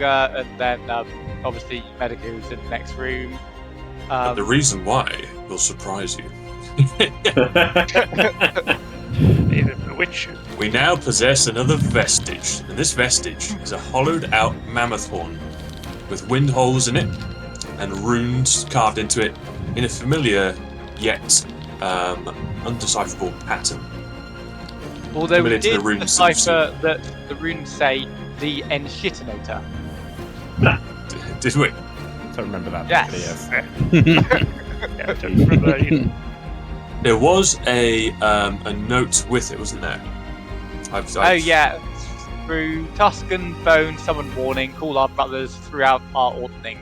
and then obviously Medica's in the next room. And the reason why will surprise you. Even bewitch you. We now possess another vestige, and this vestige is a hollowed-out mammoth horn with wind holes in it and runes carved into it in a familiar yet undecipherable pattern. Although we Similar to the did runes that we've decipher that the runes say the Enshitinator. Did we? Don't remember that. Yes. Yeah, I don't remember that either. There was a note with it, wasn't there? Oh yeah, through Tuscan Bone, summon warning, call our brothers throughout our ordering.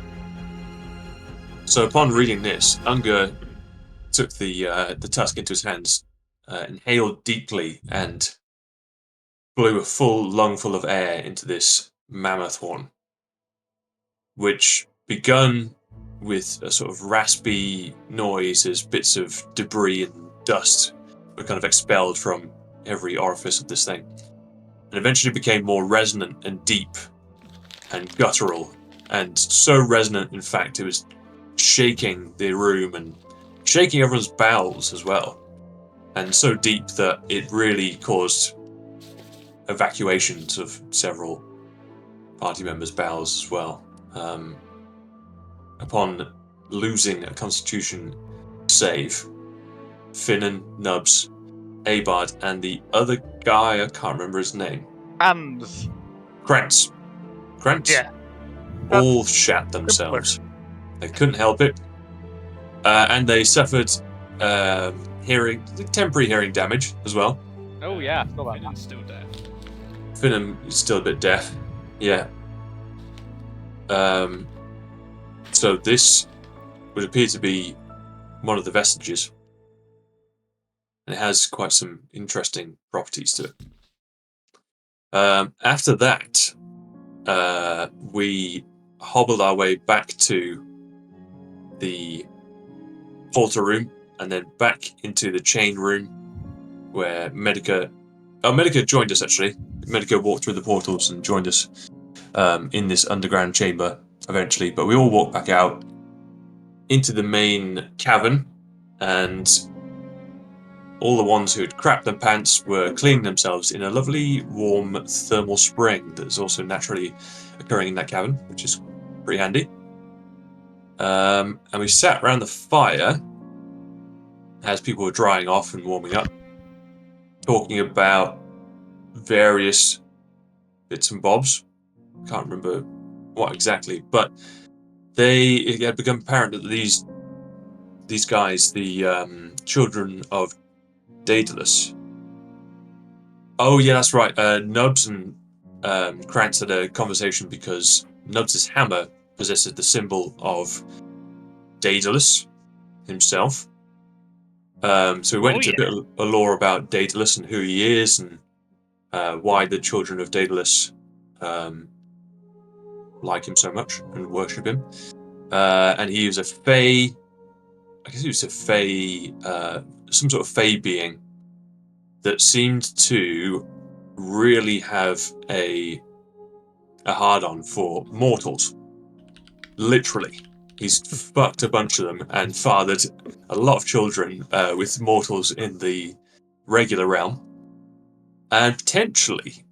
So upon reading this, Unger took the tusk into his hands, inhaled deeply, and blew a full lungful of air into this mammoth horn, which begun with a sort of raspy noise as bits of debris and dust were kind of expelled from every orifice of this thing, and eventually became more resonant and deep and guttural, and so resonant, in fact, it was shaking the room and shaking everyone's bowels as well, and so deep that it really caused evacuations of several party members' bowels as well. Upon losing a constitution save, Finnan, Nubs, Abard, and the other guy, I can't remember his name. Hands. Krantz. Yeah. All shat themselves. They couldn't help it. And they suffered temporary hearing damage as well. Oh yeah, I forgot about Finnan's still deaf. Finnan is still a bit deaf. Yeah. So this would appear to be one of the vestiges. And it has quite some interesting properties to it. After that, we hobbled our way back to the portal room and then back into the chain room where Medica joined us actually. Medica walked through the portals and joined us in this underground chamber eventually, but we all walked back out into the main cavern, and all the ones who had crapped their pants were cleaning themselves in a lovely warm thermal spring that is also naturally occurring in that cavern, which is pretty handy. And we sat around the fire as people were drying off and warming up, talking about various bits and bobs. Can't remember what exactly, but it had become apparent that these guys, the children of Daedalus. Oh yeah, that's right. Nubs and Krantz had a conversation because Nubs' hammer possesses the symbol of Daedalus himself. So we went into a bit of lore about Daedalus and who he is and why the children of Daedalus like him so much and worship him. And he was a fae. I guess he was a fae, some sort of fae being that seemed to really have a hard-on for mortals. Literally. He's fucked a bunch of them and fathered a lot of children with mortals in the regular realm. And potentially,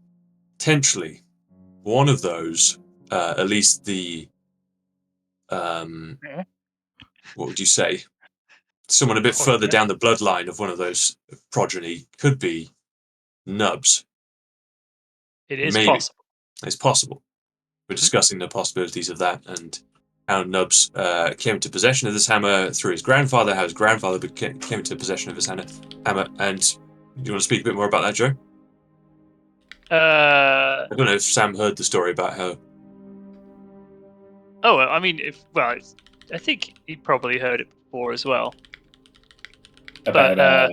one of those, at least the, what would you say? Someone a bit further down the bloodline of one of those progeny could be Nubs. It is Maybe. possible. It's possible. We're discussing the possibilities of that and how Nubs came into possession of this hammer through his grandfather, how his grandfather came into possession of his hammer. And do you want to speak a bit more about that, Joe? I don't know if Sam heard the story about how... Oh, I mean, I think he probably heard it before as well. About,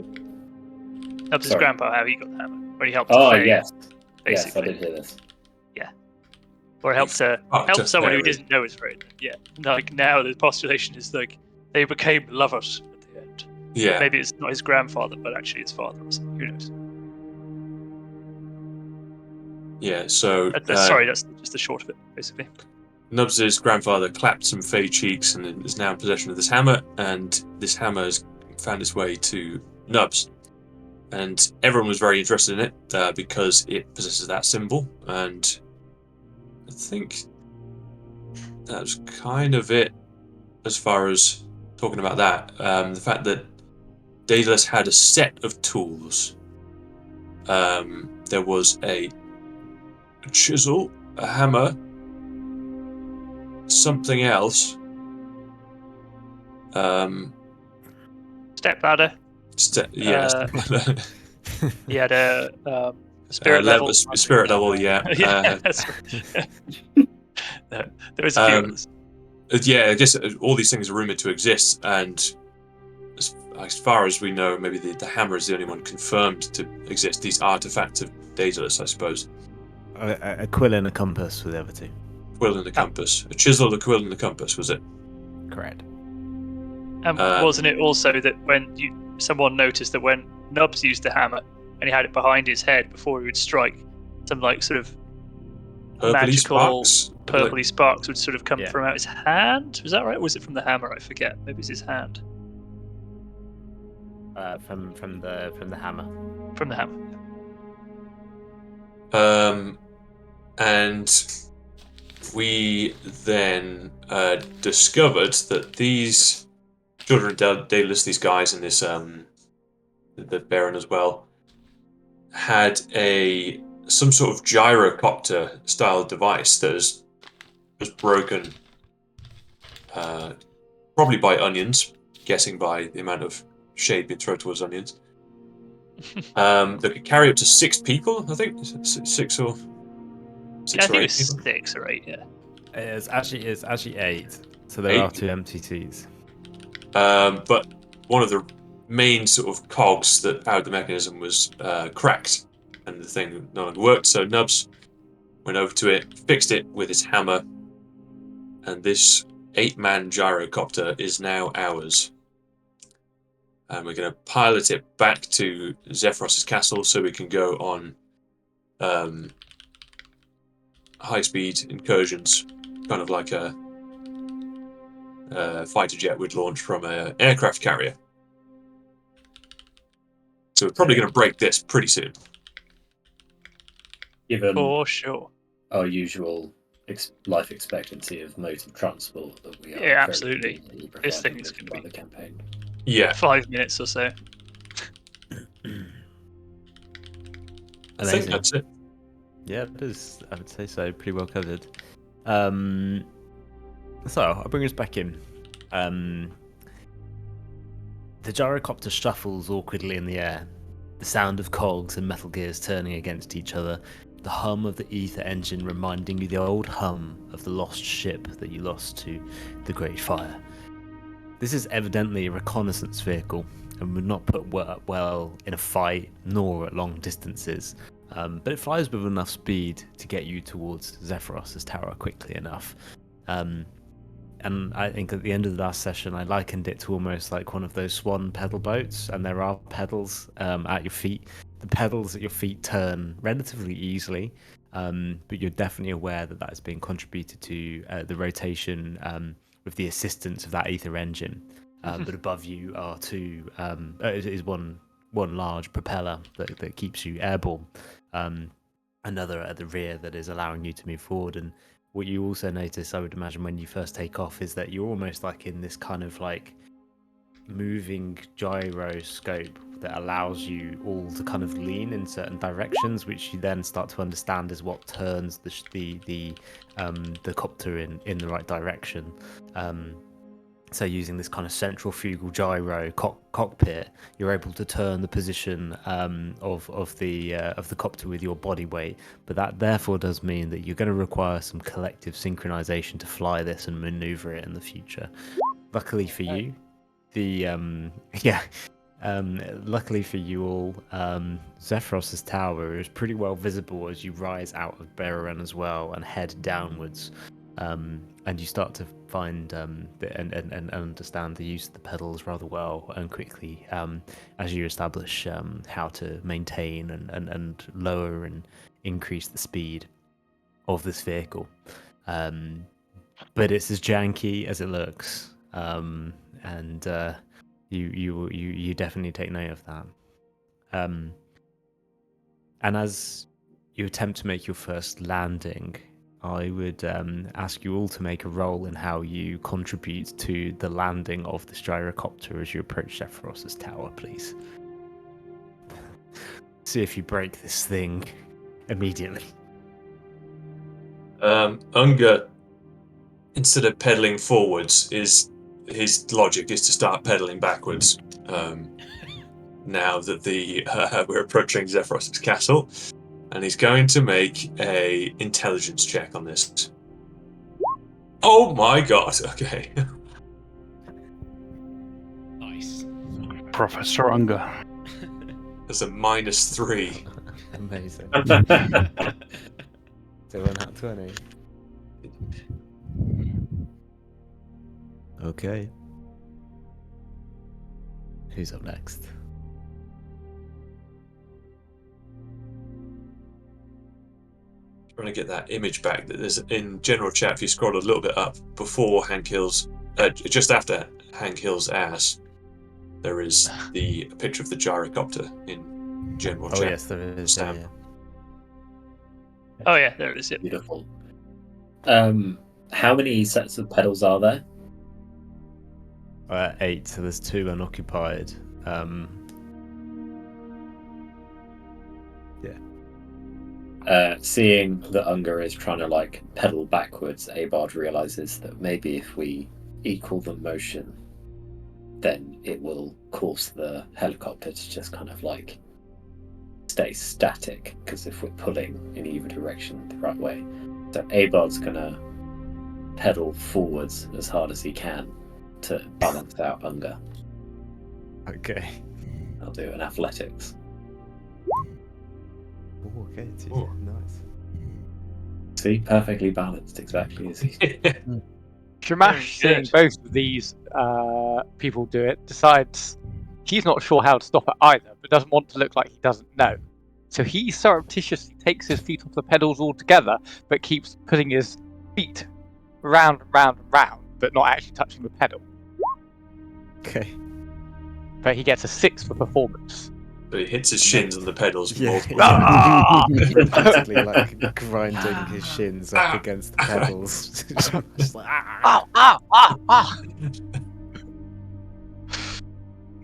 Nubs' grandpa, how he got the hammer. When he helped Oh, Faye, yes. basically. Yes, I did hear this. Or helped someone who didn't know his friend. Yeah. Like now the postulation is like they became lovers at the end. Yeah. Maybe it's not his grandfather, but actually his father or something. Who knows? Yeah, so Sorry, that's just the short of it, basically. Nubs' grandfather clapped some fey cheeks and is now in possession of this hammer, and this hammer has found its way to Nubs. And everyone was very interested in it because it possesses that symbol, and I think that was kind of it as far as talking about that. The fact that Daedalus had a set of tools. There was a chisel, a hammer, something else. Step ladder. Yes. He had a spirit level. Spirit level, yeah. Yeah, that's right. There was a few others. Yeah, I guess all these things are rumored to exist, and as far as we know, maybe the hammer is the only one confirmed to exist. These artifacts of Daedalus, I suppose. A quill and a compass were the other two. Quill and a compass. A chisel, a quill, and a compass, was it? Correct. Wasn't it also that when someone noticed that when Nubs used the hammer and he had it behind his head before he would strike, some like sort of magical purpley sparks would sort of come from out his hand? Was that right? Or was it from the hammer? I forget. Maybe it's his hand. From the hammer. From the hammer. And we then discovered that these children of Daedalus, these guys and this the Baron as well, had some sort of gyrocopter style device that was broken, probably by onions, guessing by the amount of shade being thrown towards onions. That could carry up to 6 people, I think. 6 or 8 people. 6 or 8, yeah. It's actually 8. So there are 2 MTTs. But one of the main sort of cogs that powered the mechanism was cracked, and the thing no longer worked. So Nubs went over to it, fixed it with his hammer, and this 8-man gyrocopter is now ours. And we're going to pilot it back to Zephyros' castle so we can go on high-speed incursions, kind of like a fighter jet would launch from an aircraft carrier. So we're probably going to break this pretty soon. Given For sure. our usual life expectancy of modes of transport that we are. Yeah, absolutely. This thing is going to be the campaign. Yeah. 5 minutes or so. I think that's it. Yeah, it is. I would say so. Pretty well covered. So I'll bring us back in. The gyrocopter shuffles awkwardly in the air. The sound of cogs and metal gears turning against each other. The hum of the ether engine reminding you the old hum of the lost ship that you lost to the Great Fire. This is evidently a reconnaissance vehicle and would not put well in a fight nor at long distances. But it flies with enough speed to get you towards Zephyros' tower quickly enough. And I think at the end of the last session, I likened it to almost like one of those swan pedal boats, and there are pedals at your feet. The pedals at your feet turn relatively easily, but you're definitely aware that that is being contributed to the rotation with the assistance of that ether engine. But above you are is one large propeller that keeps you airborne. Another at the rear that is allowing you to move forward. And what you also notice, I would imagine, when you first take off, is that you're almost like in this kind of like moving gyroscope that allows you all to kind of lean in certain directions, which you then start to understand is what turns the copter in the right direction. So using this kind of centrifugal gyro cockpit, you're able to turn the position of the copter with your body weight. But that therefore does mean that you're going to require some collective synchronization to fly this and maneuver it in the future. Luckily for you, luckily for you all, Zephyros' tower is pretty well visible as you rise out of Beren as well and head downwards. and you start to find and understand the use of the pedals rather well and quickly as you establish how to maintain and lower and increase the speed of this vehicle. But it's as janky as it looks, and you definitely take note of that. And as you attempt to make your first landing, I would ask you all to make a roll in how you contribute to the landing of this gyrocopter as you approach Zephyros's tower, please. See if you break this thing immediately. Unger, instead of pedaling forwards, his logic is to start pedaling backwards. Now that we're approaching Zephyros's castle, and he's going to make a intelligence check on this. Oh my god! Okay. Nice. Professor Unger. There's a -3. Amazing. So 1 out 20. Okay. Who's up next? Trying to get that image back that there's in general chat. If you scroll a little bit up before Hank Hill's, just after Hank Hill's ass, there is the picture of the gyrocopter in general chat. Oh yes, there is. Sam. Yeah. Oh yeah, there it is. Yep. Beautiful. How many sets of pedals are there? 8, so there's 2 unoccupied. Seeing that Unger is trying to like pedal backwards, Abard realizes that maybe if we equal the motion, then it will cause the helicopter to just kind of like stay static, because if we're pulling in either direction the right way. So Abard's gonna pedal forwards as hard as he can to balance out Unger. Okay. I'll do an athletics. Oh, okay. Ooh. Nice. See, perfectly balanced, exactly as he. Shamash, seeing good. both of these people do it, decides he's not sure how to stop it either, but doesn't want to look like he doesn't know. So he surreptitiously takes his feet off the pedals altogether, but keeps putting his feet round and round and round, but not actually touching the pedal. Okay. But he gets a 6 for performance. So he hits his shins on the pedals. Yeah. multiple Ah! Basically, like grinding his shins up against the pedals. Just like, Ow, ow, ow, ow.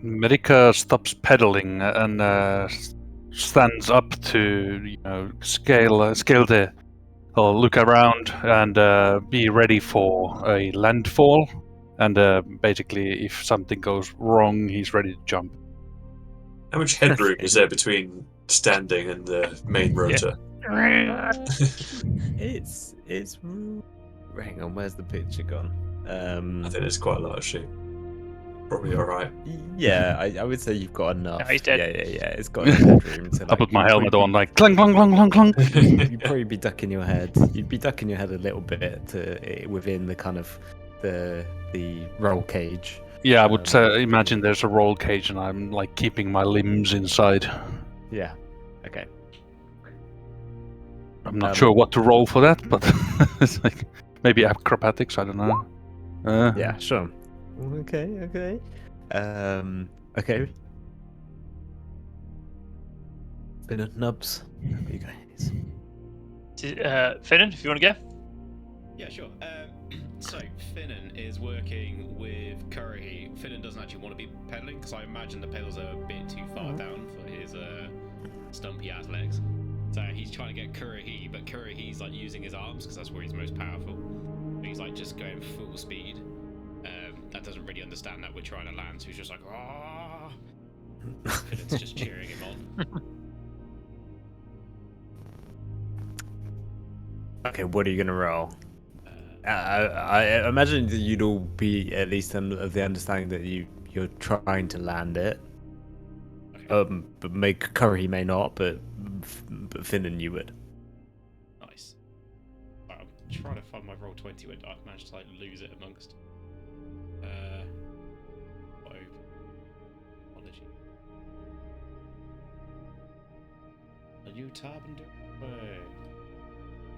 Medica stops pedaling and stands up to scale the or look around and be ready for a landfall. And basically, if something goes wrong, he's ready to jump. How much headroom is there between standing and the main rotor? it's hang on, where's the picture gone? I think there's quite a lot of shit. Probably alright. Yeah, I would say you've got enough. No, he's dead. Yeah. It's got enough room to. I Like, put my you'd helmet probably on, like clang, clang, clang, clang, clang. You'd probably be ducking your head. You'd be ducking your head a little bit to within the kind of the roll cage. Yeah, I would imagine there's a roll cage and I'm like keeping my limbs inside. Yeah. Okay. I'm not sure what to roll for that, but it's like maybe acrobatics. I don't know. Yeah. Sure. Okay. Okay. Been a nubs. There you guys. Finnan, if you want to go. Yeah, sure. So Finnan is working with Curry. Finnan doesn't actually want to be pedaling because I imagine the pedals are a bit too far down for his stumpy ass legs. So he's trying to get Curry, but Curry's like using his arms because that's where he's most powerful. He's like just going full speed. That doesn't really understand that we're trying to land, so he's just like, ah. Finnan's just cheering him on. Okay, what are you gonna roll? I imagine that you'd all be at least of the understanding that you're trying to land it. Okay. But Curry may not, but Finnan you would. Nice. trying to find my roll 20 when I managed to like lose it amongst. Apology. A new tab and do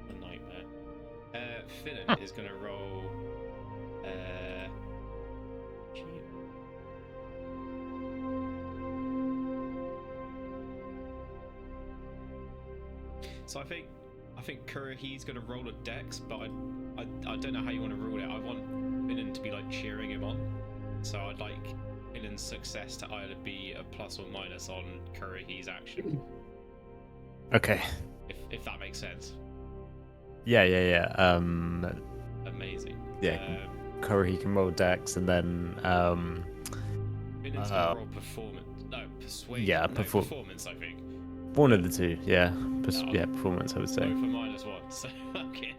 a nightmare. Finnan is gonna roll. So I think Kurohi's gonna roll a dex, but I don't know how you want to rule it. I want Finnan to be like cheering him on, so I'd like Finnan's success to either be a plus or minus on Kurohi's action. Okay. If that makes sense. Yeah. Amazing. Yeah. Kurohi can roll dex, and then Finnan's gonna roll performance. No, persuasion. Yeah, performance. I think. One of the two. Yeah. Performance. I would say. Both are -1. So okay.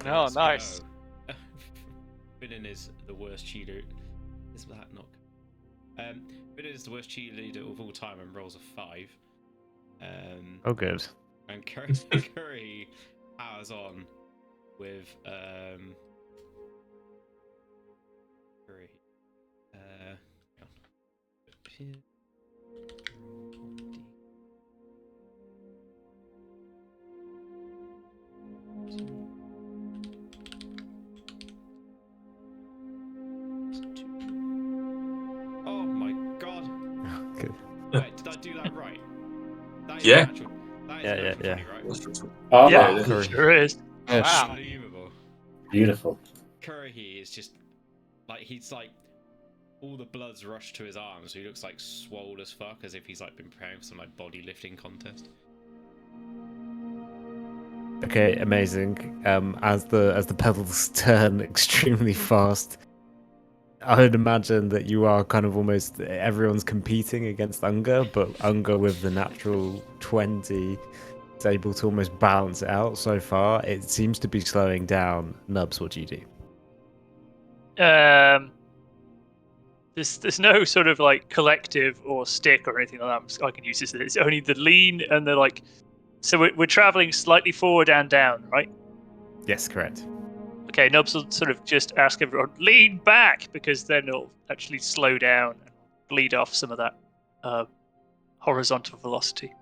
Oh, Let's nice. go. Finnan is the worst cheerleader. Is that not? Finnan is the worst cheerleader of all time and rolls a 5. Oh, good. And Curry powers on with Curry. Hang on. Oh my god! Good. Wait, did I do that right? That is Yeah. natural. That is Yeah, natural yeah. 20, right? Oh, Yeah. Curry. Sure is. Yes. Wow. Unbelievable. beautiful. Curry is just like he's like all the blood's rushed to his arms, so he looks like swole as fuck, as if he's like been preparing for some like body lifting contest. Okay, amazing. As the pedals turn extremely fast, I would imagine that you are kind of almost everyone's competing against Unger, but Unger with the natural 20 is able to almost balance it out so far. It seems to be slowing down. Nubs, what do you do? There's no sort of like collective or stick or anything like that I can use this. It's only the lean and the like. So we're traveling slightly forward and down, right? Yes, correct. Okay, Nubs will sort of just ask everyone, lean back, because then it'll actually slow down and bleed off some of that horizontal velocity.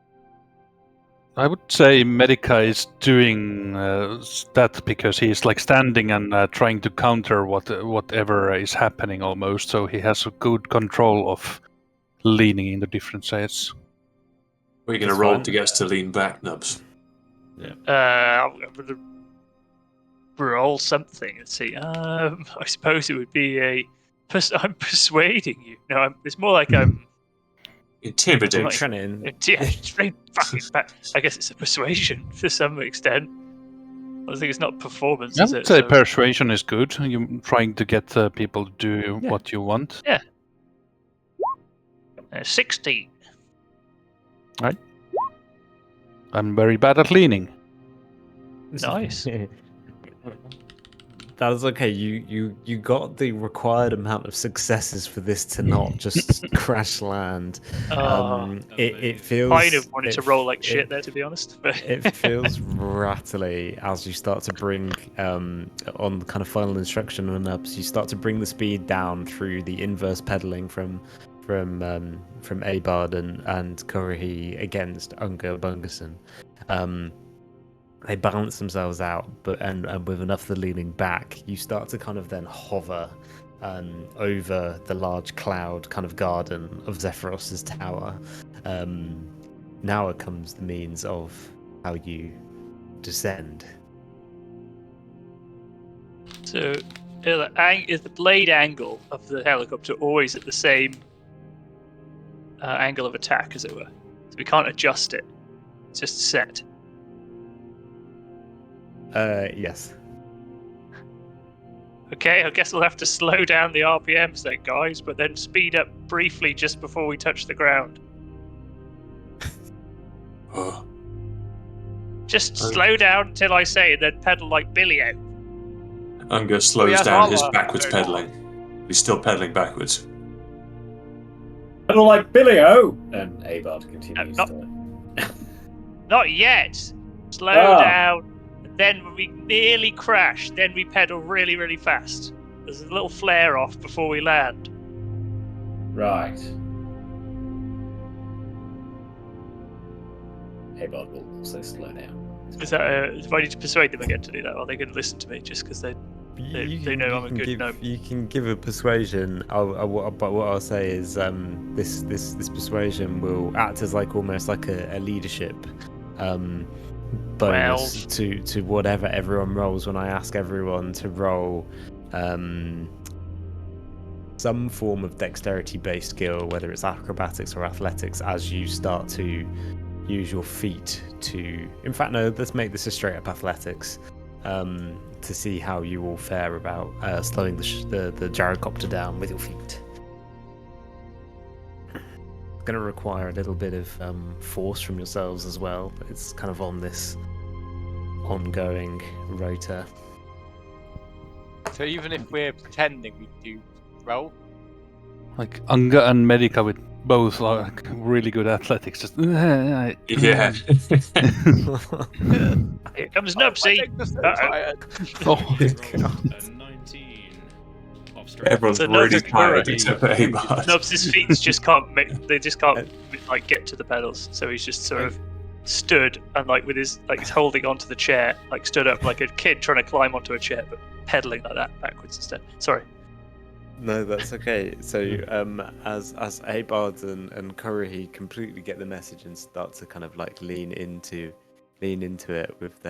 I would say Medica is doing that because he's like standing and trying to counter whatever is happening almost. So he has a good control of leaning in the different sides. We're going to That's roll fine. to get us to lean back, Nubs. I'm going to roll something. Let's see. I suppose it would be I'm persuading you. No, it's more like I'm. Intimidate. Like- Trenton. Yeah, straight fucking back. I guess it's a persuasion to some extent. I think it's not performance, I is would it? say So- persuasion is good. You're trying to get people to do Yeah. what you want. 16. I'm very bad at leaning. Nice. That is okay. You got the required amount of successes for this to not just crash land. It feels kind of wanted to it- roll like shit it- there, to be honest. But It feels rattly as you start to bring on the kind of final instruction on ups. You start to bring the speed down through the inverse pedaling from Abard and Kurohi against Unger Bungerson. They balance themselves out, but and with enough of the leaning back, you start to kind of then hover over the large cloud kind of garden of Zephyros's tower. Now it comes the means of how you descend. so is the blade angle of the helicopter always at the same angle of attack, as it were? So we can't adjust it. It's just set. Yes. Okay, I guess we'll have to slow down the RPMs then, guys, but then speed up briefly just before we touch the ground. Oh, Just slow down until I say it, then pedal like Billy-O. Unger slows Yeah, down his I'll, backwards no. pedaling. He's still pedaling backwards. Pedal like Billy-O! And Abard continues not- to... Not yet. Slow Ah. down then we nearly crash, then we pedal really, really fast. There's a little flare off before we land. Right. Abard will also slow down. Is that if I need to persuade them again to do that, or are they going to listen to me just because they know I'm a good gnome? You can give a persuasion. But what I'll say is, this persuasion will act as almost like a leadership bonus to whatever everyone rolls. When I ask everyone to roll some form of dexterity-based skill, whether it's acrobatics or athletics, as you start to use your feet to... In fact, no, let's make this a straight-up athletics to see how you all fare about slowing the gyrocopter down with your feet. It's going to require a little bit of force from yourselves as well, but it's kind of on this ongoing rota. So even if we're pretending we do roll, Like Unga and Medica with both really good athletics. Just Yeah. Here comes Nubsy. Oh. A 19 of strength. Everyone's So really Nubs is tired worried. except for Abard. Nubs' feet just can't get to the pedals, so he's just sort of stood and with his he's holding onto the chair, stood up like a kid trying to climb onto a chair, but pedaling like that backwards instead. Sorry. No, that's okay. So, as Abard and Kurohi completely get the message and start to kind of lean into it with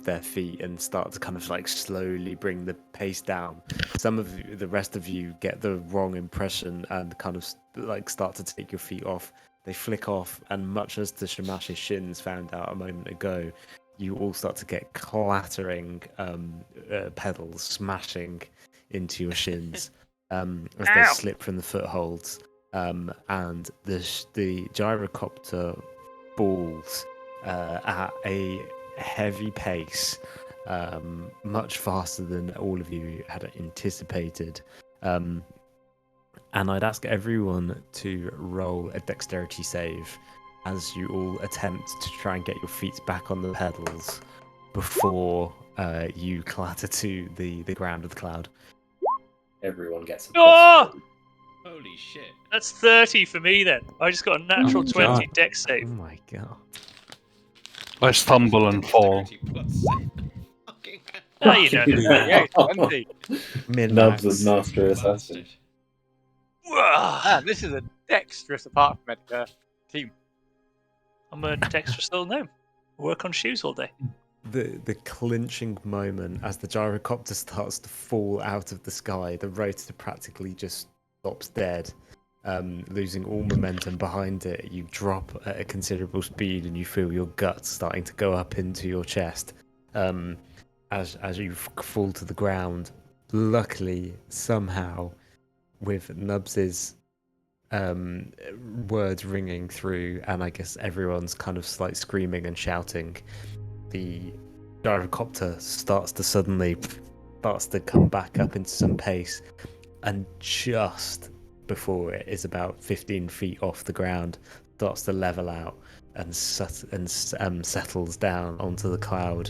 their feet and start to kind of slowly bring the pace down. Some of you, the rest of you, get the wrong impression and kind of start to take your feet off. They flick off, and much as the Shamashi Shins found out a moment ago, you all start to get clattering pedals smashing into your shins as they slip from the footholds, and the gyrocopter falls at a heavy pace, much faster than all of you had anticipated. And I'd ask everyone to roll a dexterity save as you all attempt to try and get your feet back on the pedals before you clatter to the ground of the cloud. Everyone gets a Oh! Holy shit. That's 30 for me then. I just got a natural 20 God. dex Oh save. my god. I stumble and fall. 30 plus. Fucking hell. Oh, you know. yeah, 20. Nubs is master assassin. Wah! This is a dexterous apart from Medica team. I'm a dexterous little gnome. Work on shoes all day. The clinching moment as the gyrocopter starts to fall out of the sky, the rotor practically just stops dead, losing all momentum behind it. You drop at a considerable speed and you feel your guts starting to go up into your chest as you fall to the ground. Luckily, somehow, with Nubs's words ringing through, and I guess everyone's kind of screaming and shouting, the gyrocopter starts to come back up into some pace, and just before it is about 15 feet off the ground, starts to level out and settles down onto the cloud,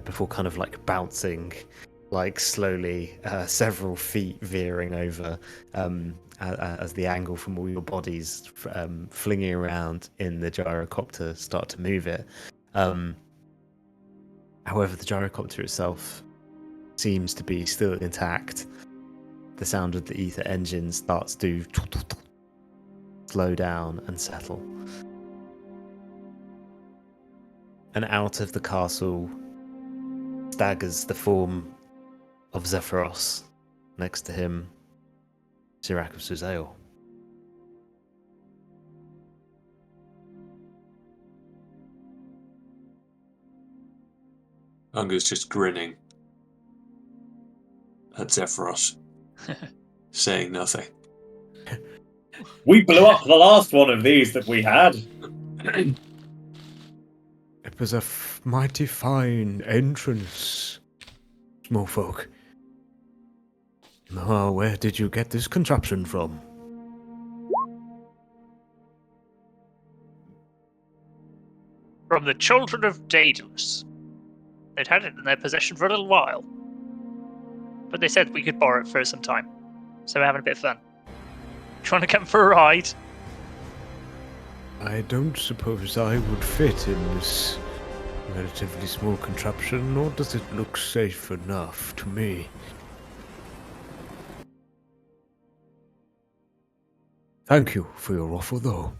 before kind of bouncing slowly, several feet veering over, as the angle from all your bodies flinging around in the gyrocopter start to move it. However, the gyrocopter itself seems to be still intact. The sound of the ether engine starts to slow down and settle. And out of the castle staggers the form of Zephyros. Next to him, Sirak of Suzail. Unga's just grinning at Zephyros, saying nothing. We blew up the last one of these that we had. It was a mighty fine entrance, small folk. Oh, where did you get this contraption from? From the children of Daedalus. They'd had it in their possession for a little while. But they said we could borrow it for some time. So we're having a bit of fun. Trying to come for a ride? I don't suppose I would fit in this relatively small contraption, nor does it look safe enough to me. Thank you for your offer, though.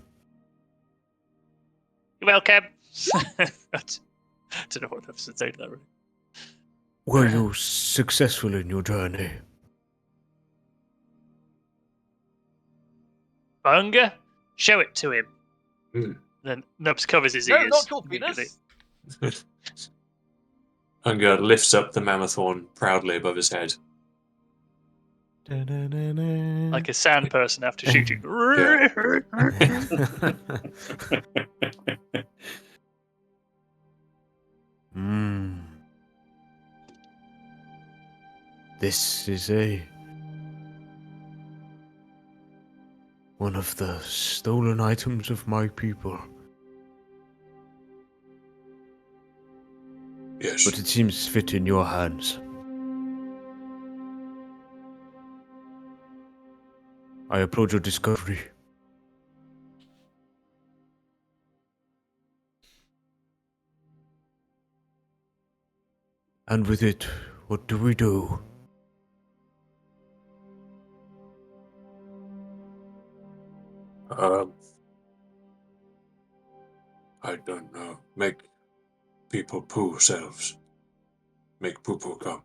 You're welcome. I don't know what else to say to that, really. Were you successful in your journey? Hunger? Show it to him. Hmm. Then Nubs covers his No, ears. not your immediately. penis. Hunger lifts up the mammoth horn proudly above his head. Like a sand person after shooting. This is one of the stolen items of my people. Yes. But it seems fit in your hands. I applaud your discovery. And with it, what do we do? I don't know. Make people poo selves. Make poo-poo come.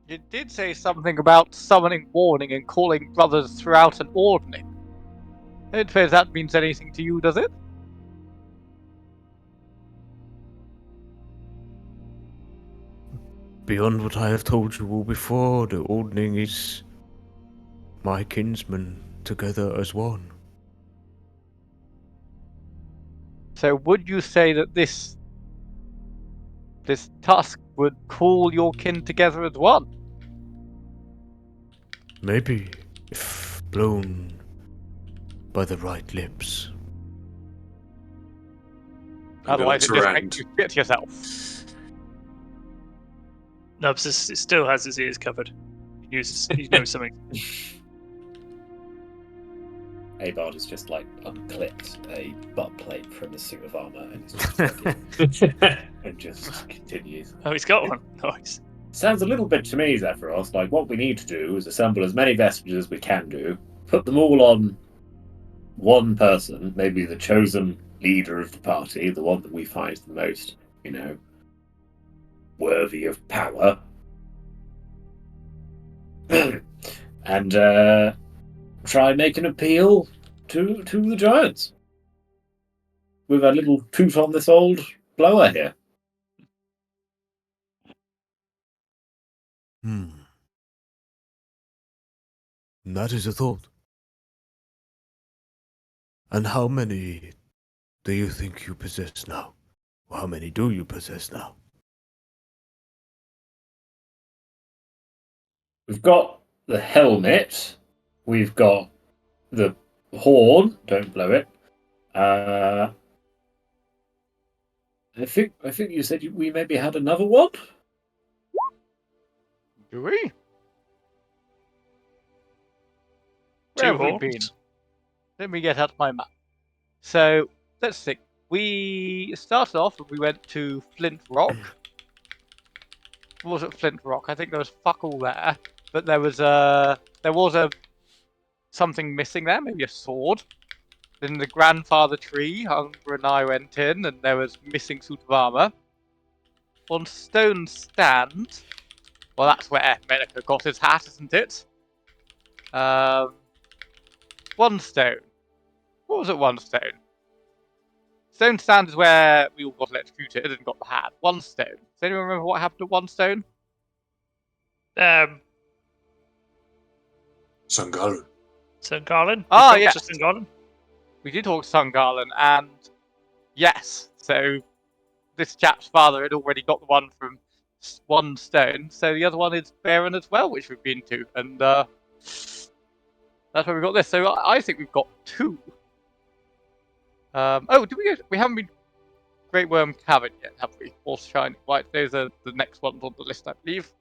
You did say something about summoning warning and calling brothers throughout an ordning. I don't suppose that means anything to you, does it? Beyond what I have told you all before, the Ordning is my kinsmen together as one. So would you say that this tusk would call your kin together as one? Maybe, if blown by the right lips. Otherwise, it looks just around. makes you shit yourself. Nubs still has his ears covered. He knows something. Abard has just like unclipped a butt plate from his suit of armor and is just and just continues. Oh, he's got one. Nice. Sounds a little bit to me, Zephyros, like what we need to do is assemble as many vestiges as we can do, put them all on one person, maybe the chosen leader of the party, the one that we find the most, worthy of power, and try and make an appeal to the giants with a little toot on this old blower here. That is a thought. And how many do you think you possess now? Or how many do you possess now? We've got the helmet. We've got the horn. Don't blow it. I think you said we maybe had another one. Do we? Two Where have we horns. been? Let me get out my map. So, let's see. We started off and we went to Flint Rock. What was it, Flint Rock? I think there was fuck all there. But there was something missing there, maybe a sword. Then the grandfather tree, Hunger and I went in, and there was missing suit of armor. On Stone Stand, well, that's where Medica got his hat, isn't it? One Stone. What was it, One Stone? Stone Stand is where we all got electrocuted and got the hat. One Stone. Does anyone remember what happened at One Stone? Sangal. St. Garland? Ah, yes. St. Garland? We did talk to Sun Garland, and yes, so this chap's father had already got the one from One Stone, so the other one is Baron as well, which we've been to, and that's where we got this. So I think we've got two. Oh, did we go? We haven't been Great Worm Cavern yet, have we? Or Shining Light. Those are the next ones on the list, I believe.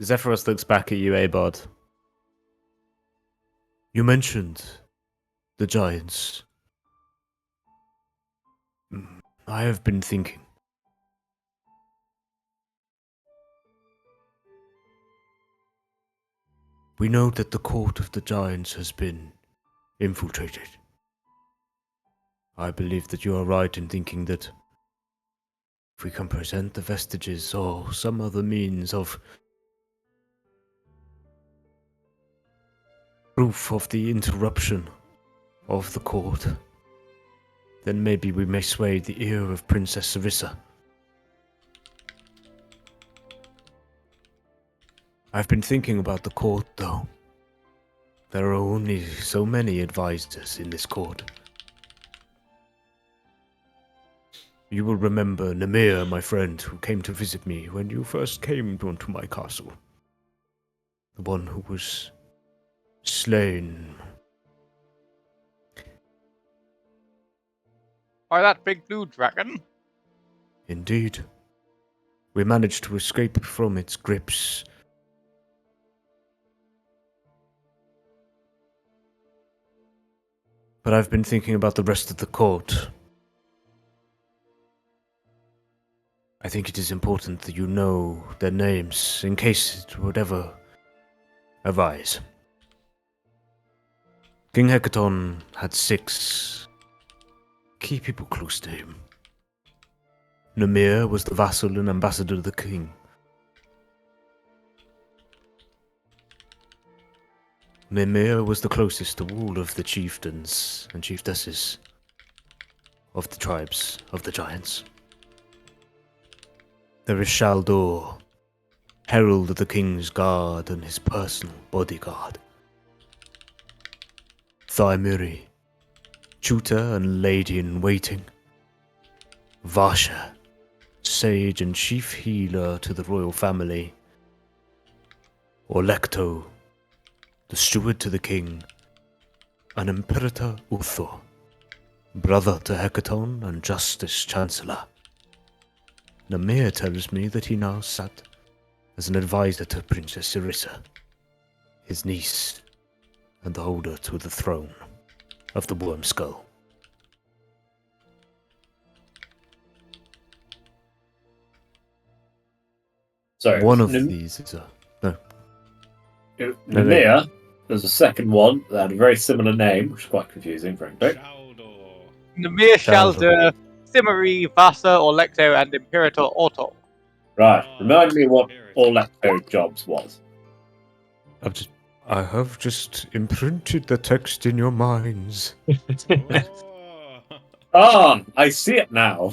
Zephyros looks back at you, Abod. You mentioned the giants. I have been thinking. We know that the court of the giants has been infiltrated. I believe that you are right in thinking that if we can present the vestiges or some other means of proof of the interruption of the court, then maybe we may sway the ear of Princess Sarissa. I've been thinking about the court, though. There are only so many advisors in this court. You will remember Namir, my friend, who came to visit me when you first came onto my castle. The one who was slain. By that big blue dragon? Indeed. We managed to escape from its grips. But I've been thinking about the rest of the court. I think it is important that you know their names in case it would ever arise. King Hecaton had 6 key people close to him. Namir was the vassal and ambassador of the king. Namir was the closest to all of the chieftains and chieftesses of the tribes of the giants. There is Shaldor, herald of the king's guard and his personal bodyguard. Thymiri, tutor and lady-in-waiting. Varsha, sage and chief healer to the royal family. Orlecto, the steward to the king. And Imperator Utho, brother to Hecaton and Justice Chancellor. Namir tells me that he now sat as an advisor to Princess Sarissa, his niece, and the holder to the throne of the Worm Skull. Sorry, One of these is a... No. Namir, there's a second one that had a very similar name, which is quite confusing, frankly. Shaldor. Namir Shalder, Simmery, Vasa, Orlecto, and Imperator Otto. Right, remind me what Orlecto jobs was. I have just imprinted the text in your minds. Oh. Ah, I see it now.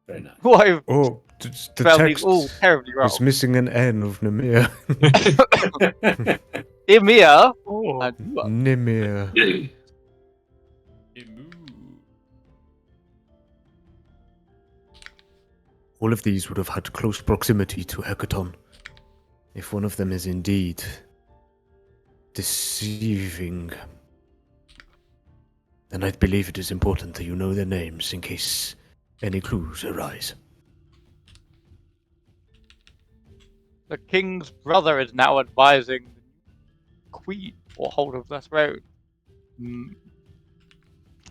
Very nice. Why Oh, the spelled these text all terribly wrong? is missing an N of Namir. Emir. Oh. And Nimir. Emu. All of these would have had close proximity to Hecaton. If one of them is indeed deceiving, then I believe it is important that you know their names in case any clues arise. the king's brother is now advising the queen or holder of the throne.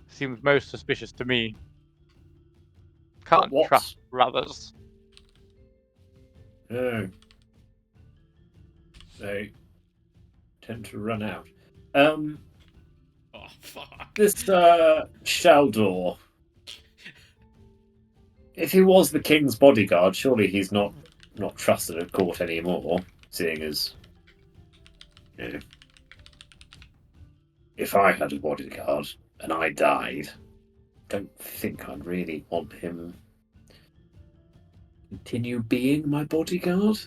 Seems most suspicious to me. Can't What? trust brothers. Oh. They tend to run out. Oh, fuck. This Shaldor. If he was the king's bodyguard, surely he's not trusted at court anymore, seeing as, you know, if I had a bodyguard and I died, don't think I'd really want him continue being my bodyguard.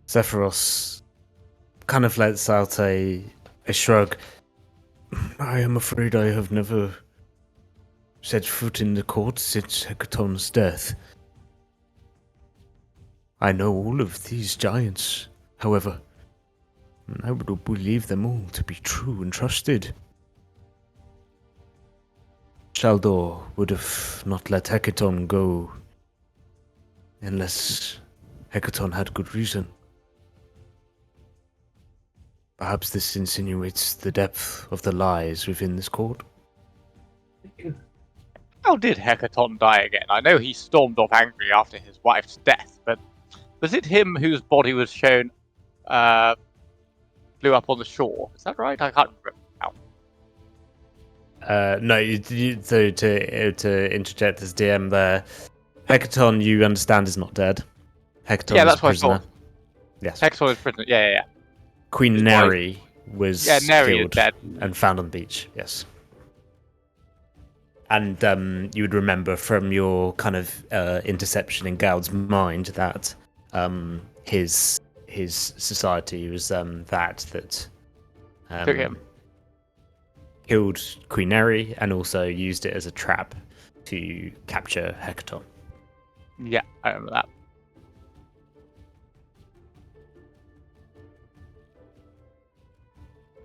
Zephyros kind of lets out a shrug. I am afraid I have never set foot in the court since Hecaton's death. I know all of these giants. However, I would believe them all to be true and trusted. Shaldor would have not let Hecaton go unless Hecaton had good reason. Perhaps this insinuates the depth of the lies within this court. How did Hecaton die again? I know he stormed off angry after his wife's death, but was it him whose body was shown blew up on the shore? Is that right? I can't remember now. No, so to interject as DM there, Hecaton, you understand, is not dead. Hecaton Yeah, is that's a what I prisoner. thought. Yes. Hecaton is prisoner. Yeah. Queen His Neri was Neri is killed dead. and found on the beach. Yes. And you would remember from your kind of interception in Gaud's mind that his society was that Took him. killed Queen Neri and also used it as a trap to capture Hecaton. Yeah, I remember that.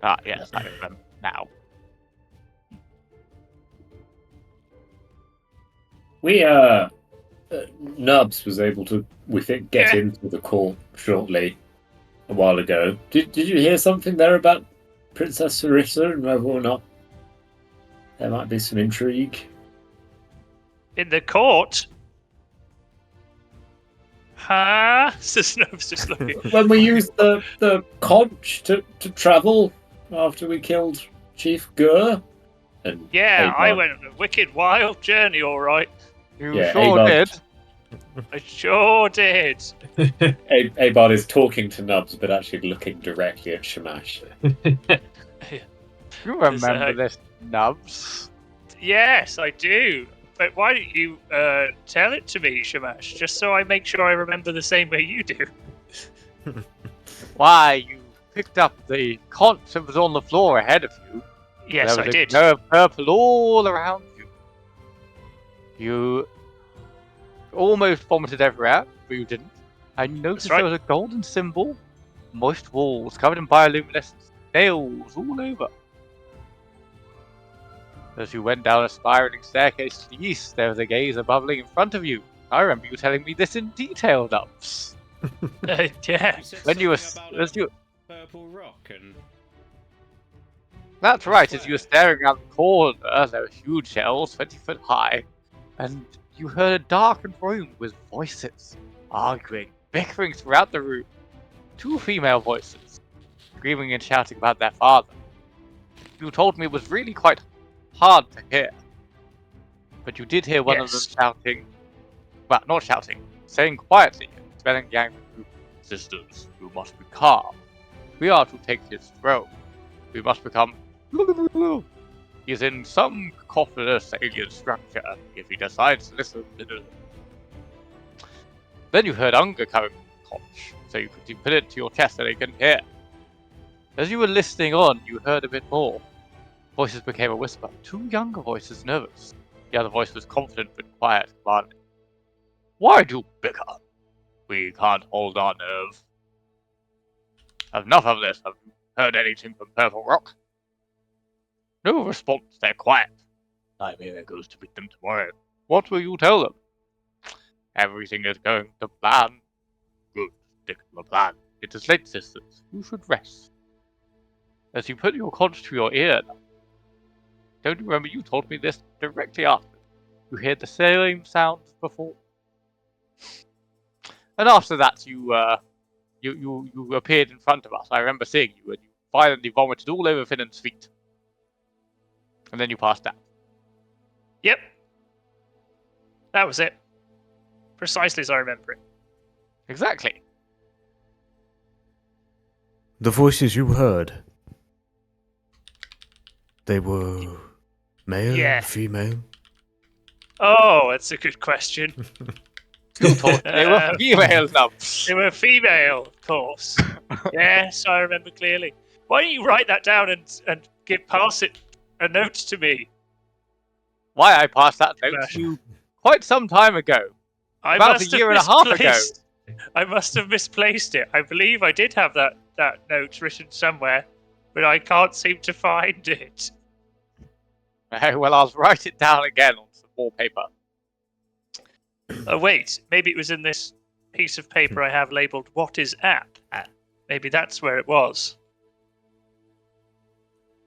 Ah, yes, I remember now. We Nubs was able to, we think, get into the court shortly a while ago. Did you hear something there about Princess Sarissa and whether or not there might be some intrigue? In the court? Huh? Snow's just looking. When we used the conch to travel after we killed Chief Gur? And Yeah, I Abard- went on a wicked wild journey, alright. You Yeah, sure Abard- did. I sure did. Abard is talking to Nubs, but actually looking directly at Shamash. You remember this, Nubs? Yes, I do. But why don't you tell it to me, Shamash, just so I make sure I remember the same way you do? Why, you picked up the conch that was on the floor ahead of you. Yes, there I was a did. glow of purple all around you. You almost vomited everywhere, but you didn't. And you noticed right. there was a golden symbol, moist walls covered in bioluminescence, nails all over. As you went down a spiraling staircase to the east, there was a geyser bubbling in front of you. I remember you telling me this in detail, Nubs. Yeah. You said When you were something as about you a purple rock and That's right, as you were staring out the corner, there were huge shells, 20 foot high, and you heard a darkened room with voices, arguing, bickering throughout the room. 2 female voices, screaming and shouting about their father. You told me it was really quite hard to hear, but you did hear one of them Yes. shouting, well, not shouting, saying quietly, spelling the angry group, "Sisters, you must be calm. We are to take his throne. We must become He is in some cacophonous alien structure if he decides to listen. Then you heard Unger coming from the conch, so you put it to your chest so they couldn't hear. As you were listening on, you heard a bit more. Voices became a whisper. 2 younger voices nervous. The other voice was confident but quiet, commanding. Why do you bicker? We can't hold our nerve. Enough of this. Have you heard anything from Purple Rock? No response, they're quiet. Nymeria goes to meet them tomorrow. What will you tell them? Everything is going to plan. Good, stick to the plan. It is late, sisters. You should rest. As you put your conch to your ear, don't you remember you told me this directly after? You heard the same sounds before. And after that, you appeared in front of us. I remember seeing you, and you violently vomited all over Finnan's feet. And then you passed out. Yep. That was it. Precisely as I remember it. Exactly. The voices you heard, they were male, Yeah. female? Oh, that's a good question. They were female nubs. They were female, of course. Yes, I remember clearly. Why don't you write that down and pass it a note to me? Why I passed that note to you quite some time ago. I About must a year have and a half ago. misplaced- I must have misplaced it. I believe I did have that note written somewhere, but I can't seem to find it. Well, I'll write it down again on some more paper. Oh, wait. Maybe it was in this piece of paper I have labeled, "What is app?" Maybe that's where it was.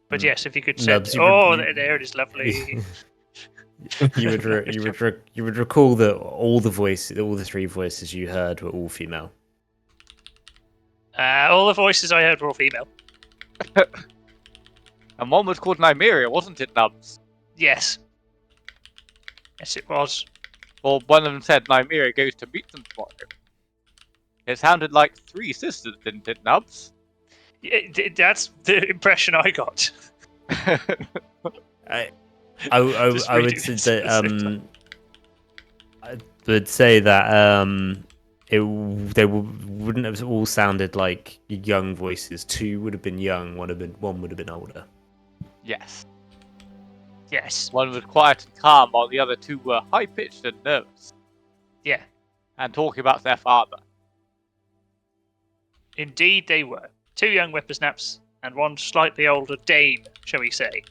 But yes, if you could send... Nubs, there it is, lovely. you would recall that all the three voices you heard were all female. All the voices I heard were all female. And one was called Nymeria, wasn't it, Nubs? Yes. Yes, it was. Well, one of them said Nymeria goes to meet them tomorrow. It sounded like 3 sisters, didn't it, Nubs? That's the impression I got. I would say that I would say that they wouldn't have all sounded like young voices. 2 would have been young, one would have been older. Yes. Yes. One was quiet and calm, while the other 2 were high-pitched and nervous. Yeah. And talking about their father. Indeed they were. 2 young whippersnaps and 1 slightly older dame, shall we say.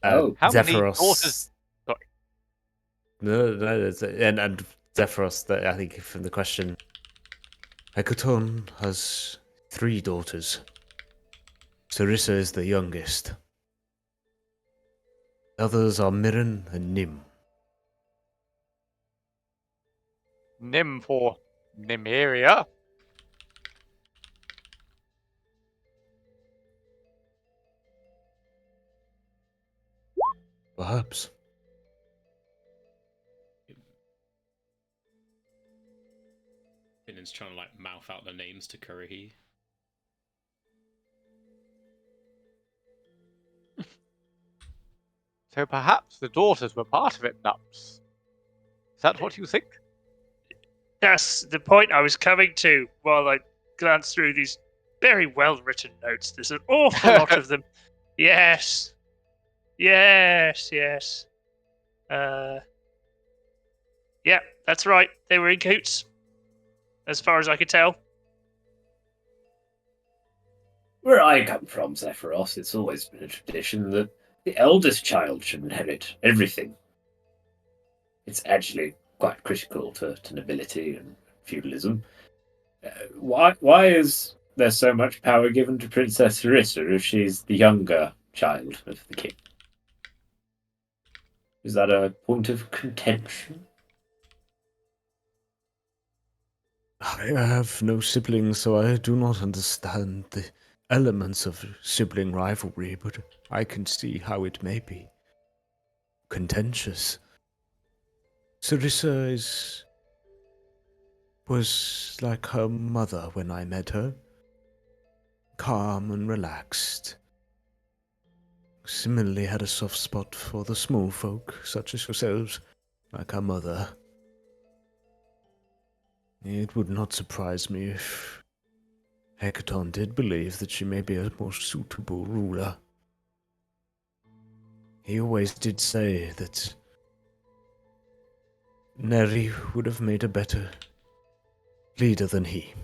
Oh, How many Zephyros. daughters... And Zephyros, I think from the question, Hekaton has 3 daughters. Sarissa is the youngest. The others are Mirren and Nim. Nim for Nymeria. Perhaps. Finnan's trying to like mouth out the names to Kurohi. So perhaps the daughters were part of it, Nubs. Is that what you think? That's the point I was coming to while I glanced through these very well-written notes. There's an awful lot of them. Yes. Yes, yes. Yeah, that's right. They were in coots. As far as I could tell. Where I come from, Zephyros, it's always been a tradition that the eldest child should inherit everything. It's actually quite critical to nobility and feudalism. Why is there so much power given to Princess Sarissa if she's the younger child of the king? Is that a point of contention? I have no siblings, so I do not understand the elements of sibling rivalry, but I can see how it may be contentious. Sarissa was like her mother when I met her. Calm and relaxed. Similarly had a soft spot for the small folk, such as yourselves, like her mother. It would not surprise me if Hekaton did believe that she may be a more suitable ruler. He always did say that Neri would have made a better leader than he.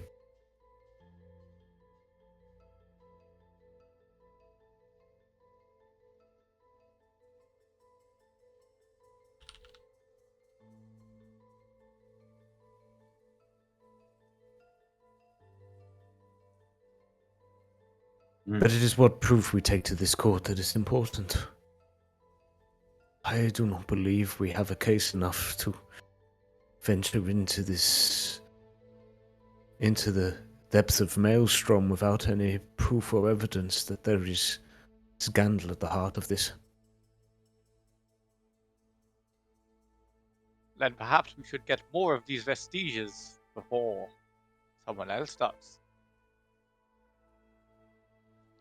But it is what proof we take to this court that is important. I do not believe we have a case enough to venture into the depths of Maelstrom without any proof or evidence that there is scandal at the heart of this. Then perhaps we should get more of these vestiges before someone else does.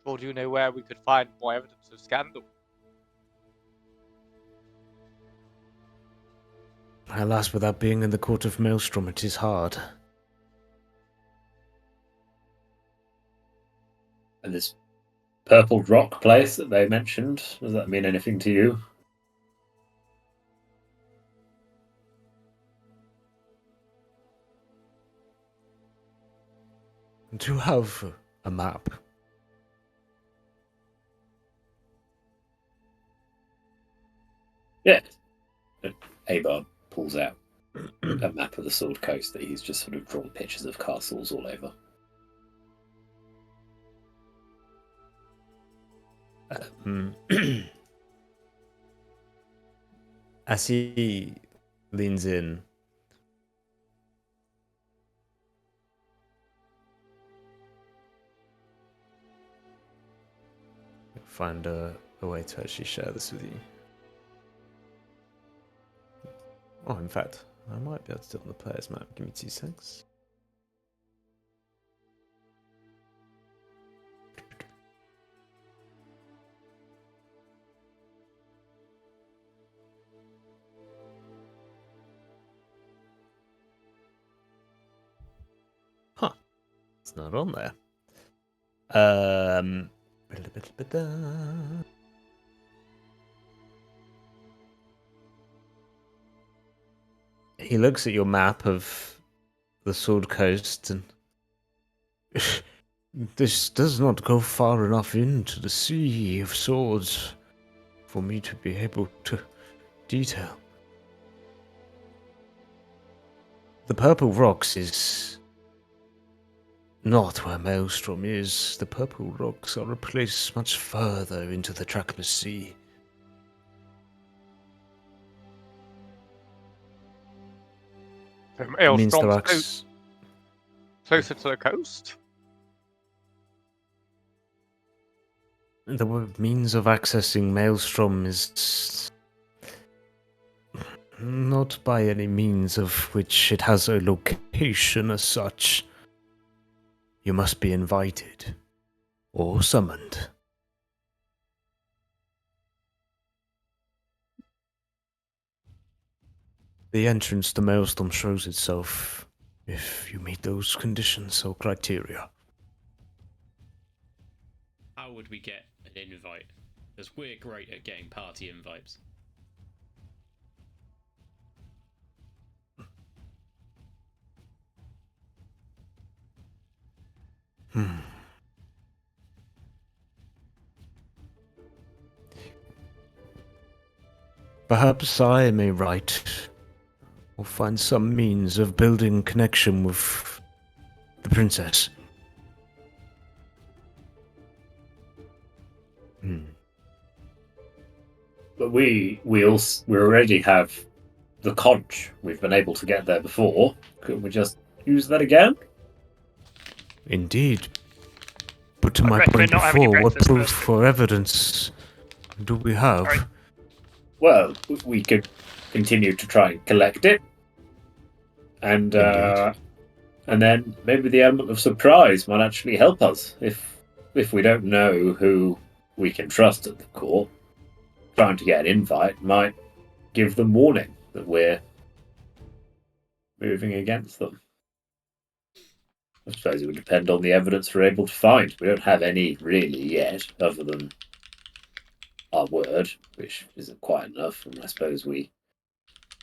Or do you know where we could find more evidence of scandal? Alas, without being in the court of Maelstrom, it is hard. And there's purple rock place that they mentioned, does that mean anything to you? Do you have a map? Yeah. Abard pulls out a map of the Sword Coast that he's just sort of drawn pictures of castles all over. As he leans in, find a way to actually share this with you. Oh, in fact, I might be able to do it on the player's map. Give me 2 seconds. Huh. It's not on there. He looks at your map of the Sword Coast and this does not go far enough into the sea of swords for me to be able to detail. The Purple Rocks is not where Maelstrom is. The Purple Rocks are a place much further into the trackless sea. It means the rocks closer to the coast. The means of accessing Maelstrom is not by any means of which it has a location as such. You must be invited or summoned. The entrance to Maelstrom shows itself if you meet those conditions or criteria. How would we get an invite? Because we're great at getting party invites. Perhaps I may write or find some means of building connection with the princess. But we already have the conch. We've been able to get there before. Couldn't we just use that again? Indeed. But to I'd my recommend point not having your before, what breakfast proof first. or evidence do we have? Sorry. Well, we could continue to try and collect it. And Indeed. and then maybe the element of surprise might actually help us if we don't know who we can trust at the court. Trying to get an invite might give them warning that we're moving against them. I suppose it would depend on the evidence we're able to find. We don't have any really yet, other than our word, which isn't quite enough, and I suppose we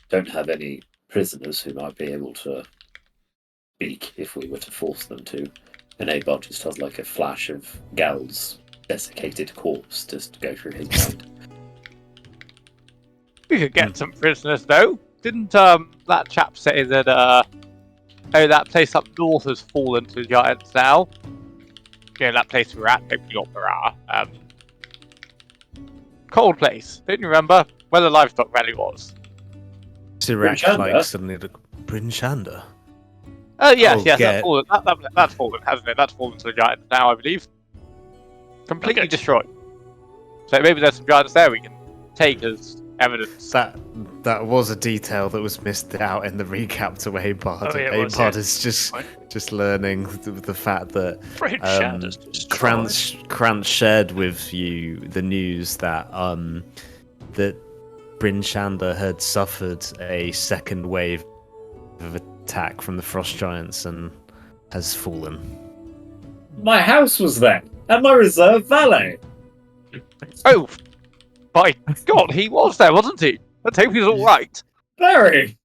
don't have any prisoners who might be able to speak if we were to force them to. And Abot just has like a flash of Gal's desiccated corpse just to go through his mind. We could get some prisoners, though. Didn't that chap say that that place up north has fallen to the giants now? You know, that place we're at, hopefully not Barra. Cold place. Don't you remember where the livestock rally was? Sirac Brinchanda? like suddenly the Brinchanda. Yes, Oh, yes, get- that's fallen, hasn't it? That's fallen to the giants now, I believe. Completely Okay. destroyed. So maybe there's some giants there we can take as evidence. That was a detail that was missed out in the recap to Abard. Oh, yeah, it was, Abard yeah. is just Fine. learning the fact that French shadows destroyed. Krantz shared with you the news that that Bryn Shander had suffered a second wave of attack from the Frost Giants and has fallen. My house was there. And my reserve valet. Oh, my God, he was there, wasn't he? Let's hope he's all right. Barry!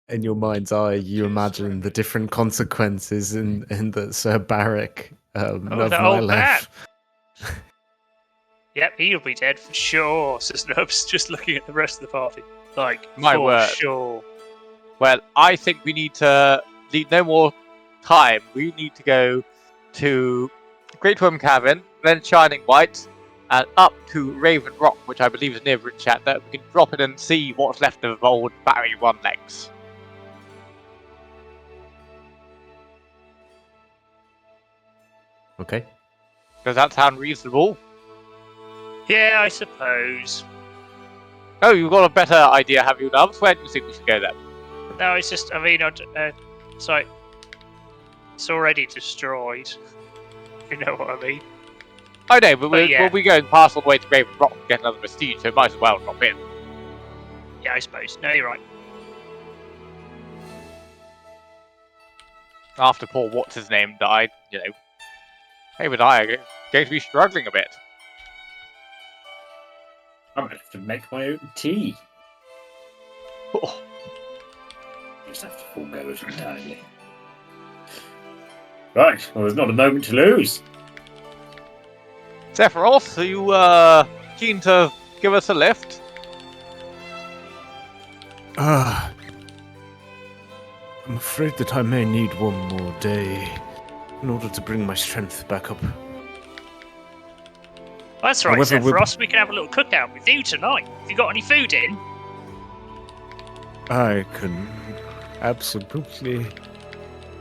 In your mind's eye, you imagine the different consequences in that Sir Barrick that old left. Yep, he'll be dead for sure, says Nubs, just looking at the rest of the party. Like, My for word. sure. Well, I think we need to leave no more time. We need to go to Great Worm Cavern, then Shining White, and up to Raven Rock, which I believe is near Richat, that we can drop in and see what's left of old Barry One Legs. Okay. Does that sound reasonable? Yeah, I suppose. Oh, you've got a better idea, have you, Nubs? Where do you think we should go then? No, it's just, I mean, it's like, it's already destroyed. You know what I mean? I know, but yeah. we'll be going past all the way to Raven Rock to get another prestige, so might as well drop in. Yeah, I suppose. No, you're right. After poor what's-his-name died, you know, Dave and I are going to be struggling a bit. I'm going to have to make my own tea. Oh, I just have to forego it entirely. Right, well, there's not a moment to lose. Sephiroth, are you keen to give us a lift? I'm afraid that I may need one more day in order to bring my strength back up. That's right, However, Sephiroth. We can have a little cookout with you tonight. Have you got any food in? I can absolutely.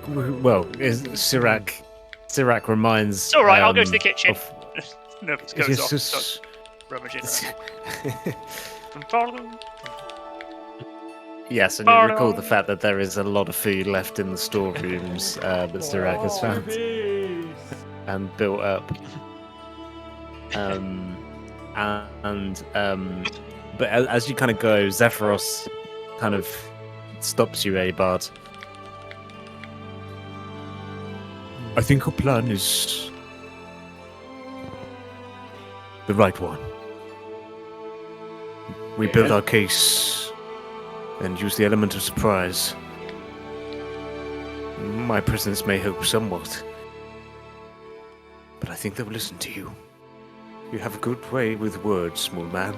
Well, Sirac reminds. It's all right. I'll go to the kitchen. of- No, it goes Yes, off. yes. Starts rummaging around. Yes, and you recall the fact that there is a lot of food left in the storerooms that Sirac has found and built up. But as you kind of go, Zephyros kind of stops you, Abard. I think our plan is the right one. We build our case and use the element of surprise. My presence may help somewhat, but I think they will listen to you. You have a good way with words, small man.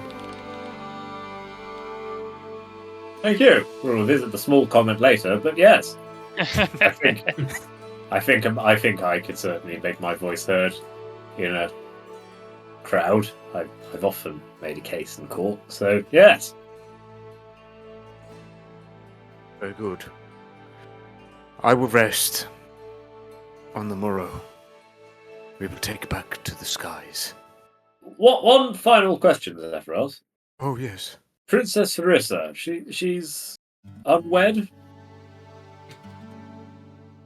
Thank you. We'll visit the small comment later, but yes, I think I could certainly make my voice heard in a crowd. I've often made a case in court, so yes. Very good. I will rest. On the morrow, we will take back to the skies. What one final question, Zephyros? Oh, yes. Princess Harissa, she's unwed?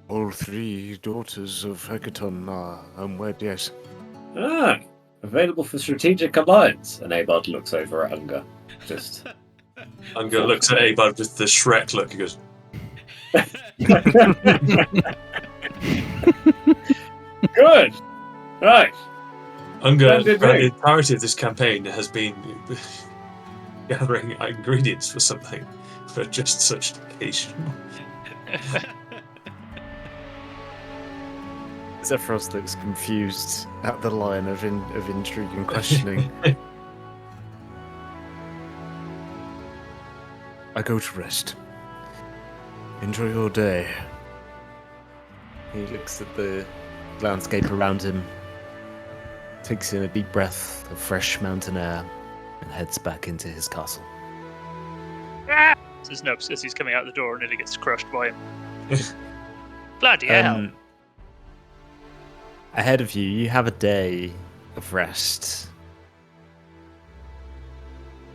All three daughters of Hecaton are unwed, yes. Ah, available for strategic alliance. And Abad looks over at Unger. Just Unger looks at Abad with the Shrek look. He goes, good. Right. Unger, Splendid throughout the move. entirety of this campaign, has been gathering ingredients for something for just such an occasion. Zephyros looks confused at the line of intrigue and questioning. I go to rest. Enjoy your day. He looks at the landscape around him, takes in a deep breath of fresh mountain air, and heads back into his castle. Says Nubs as he's coming out the door and nearly gets crushed by him. Bloody hell. Ahead of you, you have a day of rest.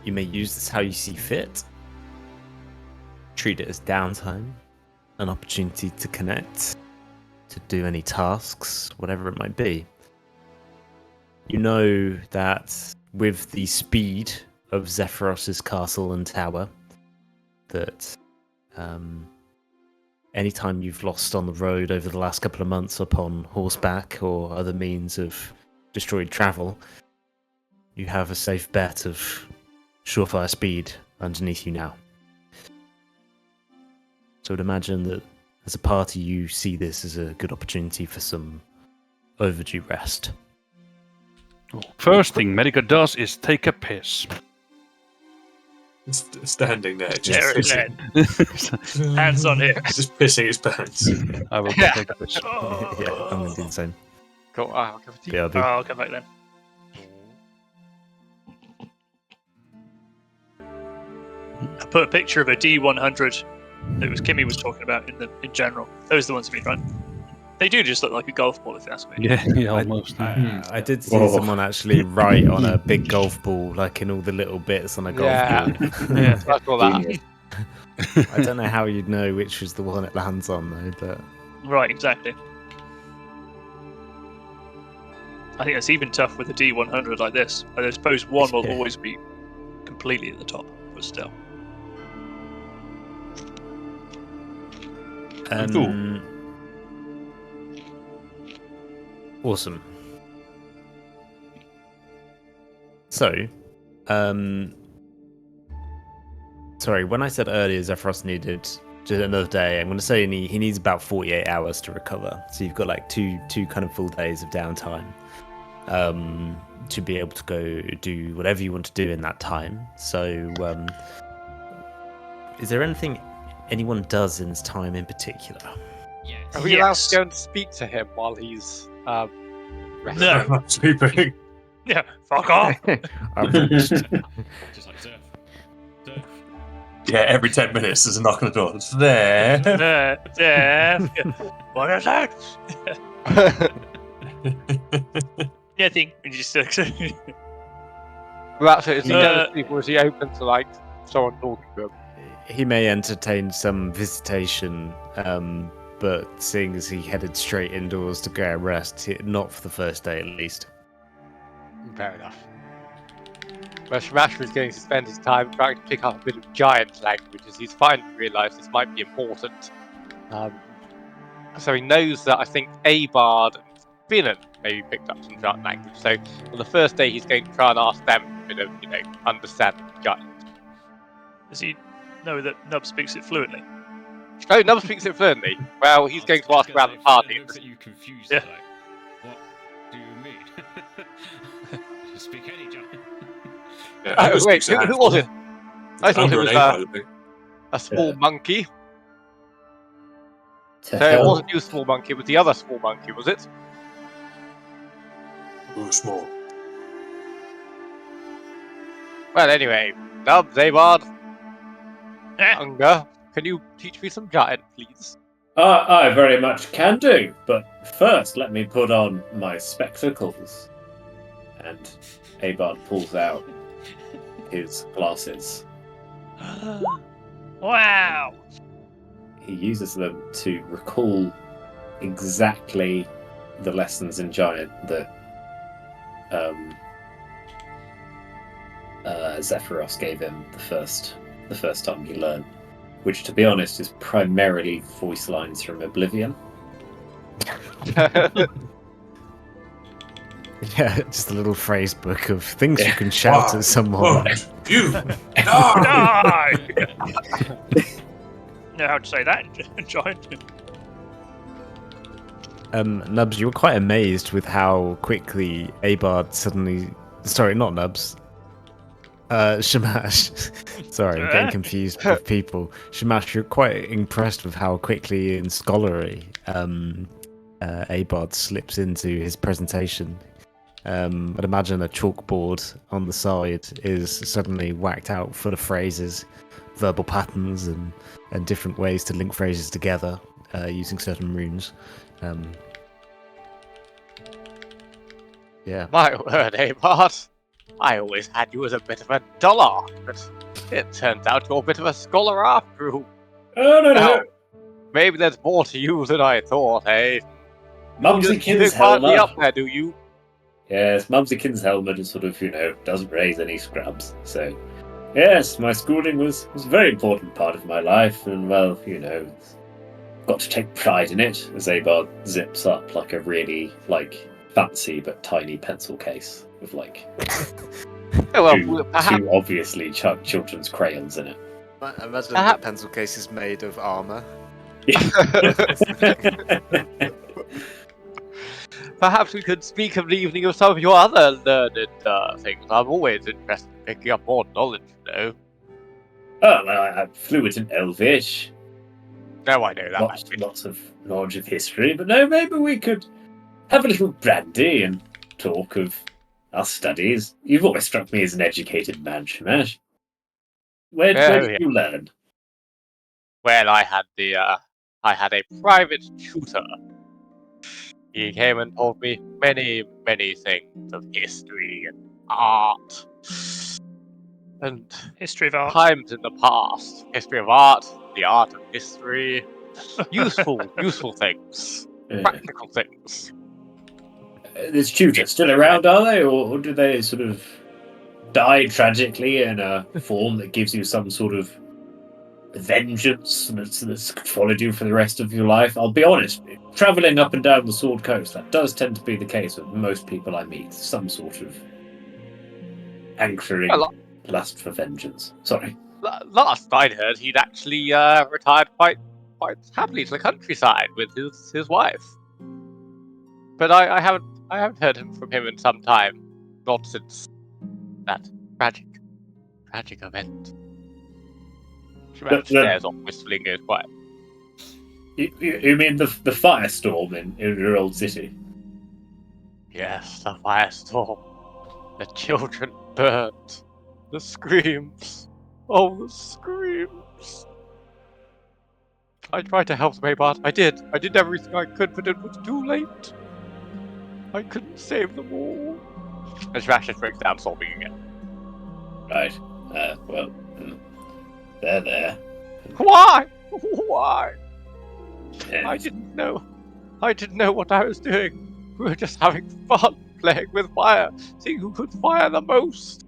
You may use this how you see fit. Treat it as downtime, an opportunity to connect, to do any tasks, whatever it might be. You know that with the speed of Zephyros's castle and tower, that anytime you've lost on the road over the last couple of months upon horseback or other means of destroyed travel, you have a safe bet of surefire speed underneath you now. So I'd imagine that as a party you see this as a good opportunity for some overdue rest. First thing Medica does is take a piss. Standing there, just There it pissing. is. Hands on him. Just pissing his pants. I will Yeah. take a piss. Yeah, I'm going to do the same. Cool. I'll give it to you. BRB. Oh, I'll come back then. I put a picture of a D100 that was Kimmy was talking about in general. Those are the ones I mean, right? They do just look like a golf ball, if you ask me. Yeah, almost. I did see Whoa. someone actually write on a big golf ball, like in all the little bits on a golf Yeah. ball. Yeah, so I saw that. Genius. I don't know how you'd know which was the one it lands on, though, but Right, exactly. I think it's even tough with a D100 like this. I suppose one will Yeah. always be completely at the top, but still. Awesome. So, sorry, when I said earlier Zephyros needed just another day, I'm going to say he needs about 48 hours to recover. So you've got like two kind of full days of downtime to be able to go do whatever you want to do in that time. So, is there anything anyone does in this time in particular? Yes. Are we allowed Yes. to go and speak to him while he's resting? No. I'm not sleeping. Yeah, fuck off. Just like Surf. Surf. Yeah, every 10 minutes there's a knock on the door. It's there. There. What is that? Nothing. You just Well, that's it. Is he Uh, going to sleep or is he open to like someone talking to him? He may entertain some visitation, but seeing as he headed straight indoors to go and rest, not for the first day at least. Fair enough. Well, Shamash is going to spend his time trying to pick up a bit of giant language as he's finally realised this might be important. So he knows that I think Abard and Finan maybe picked up some giant language. So on the first day he's going to try and ask them a bit of, understanding giant. Does he know that Nub speaks it fluently? Oh, Nub speaks it fluently. Well, he's going to ask around the party. Looks at you confused. Yeah. Like, what do you mean? You speak any giant. Yeah, Oh, Emma wait, speaks a who was it? handful. I thought it Under was an A, probably. a small monkey. To So it hell. wasn't you, small monkey, it was the other small monkey, was it? Ooh, small. Well, anyway, Nub, Zabard, Eh? Unger, can you teach me some giant, please? I very much can do, but first let me put on my spectacles. And Abard pulls out his glasses. Wow. He uses them to recall exactly the lessons in Giant that Zephyros gave him the first time he learned, which, to be honest, is primarily voice lines from Oblivion. Yeah, just a little phrase book of things you Yeah. can shout Wow. at someone. Oh, you! No! Die! Know how to say that in giant? Nubs, you were quite amazed with how quickly Abard suddenly... Sorry, not Nubs. Shamash. Sorry, I'm getting confused with people. Shamash, you're quite impressed with how quickly in scholarly Abard slips into his presentation. I'd imagine a chalkboard on the side is suddenly whacked out full of phrases, verbal patterns, and different ways to link phrases together using certain runes. Yeah. My word, Abard. I always had you as a bit of a dullard, but it turns out you're a bit of a scholar after all. Oh, no, Now, maybe there's more to you than I thought, eh? Mumsy You just quietly up there, do you? Yes, Mumsykins helmet is sort of, doesn't raise any scrubs. So, yes, my schooling was a very important part of my life, and well, got to take pride in it, as Abard zips up like a really fancy but tiny pencil case with Oh, well, two obviously children's crayons in it. I imagine Perhaps- the pencil case is made of armor. Perhaps we could speak of the evening of some of your other learned things. I'm always interested in picking up more knowledge, though. Oh, well, I'm fluent in Elvish. No, I know that. Lots of knowledge of history, but no, maybe we could have a little brandy and talk of our studies. You've always struck me as an educated man, Shamash. Where did you learn? Well, I had a private tutor. He came and told me many, many things of history and art. And History of art. times in the past. History of art, the art of history. Useful things. Practical things. This tutor still around, are they? Or do they sort of die tragically in a form that gives you some sort of vengeance that's followed you for the rest of your life? I'll be honest, travelling up and down the Sword Coast, that does tend to be the case with most people I meet. Some sort of anchoring lust for vengeance. Sorry. Last I'd heard, he'd actually retired quite happily to the countryside with his wife. But I haven't heard from him in some time. Not since that tragic event. She stares off, whistling goes quiet. You mean the firestorm in your old city? Yes, the firestorm. The children burnt. The screams. Oh, the screams. I tried to help them, but I did. I did everything I could, but it was too late. I couldn't save them all. And Shamash just breaks down, sobbing again. Right. Well, they're there. Why? Why? Yes. I didn't know. I didn't know what I was doing. We were just having fun, playing with fire, seeing who could fire the most.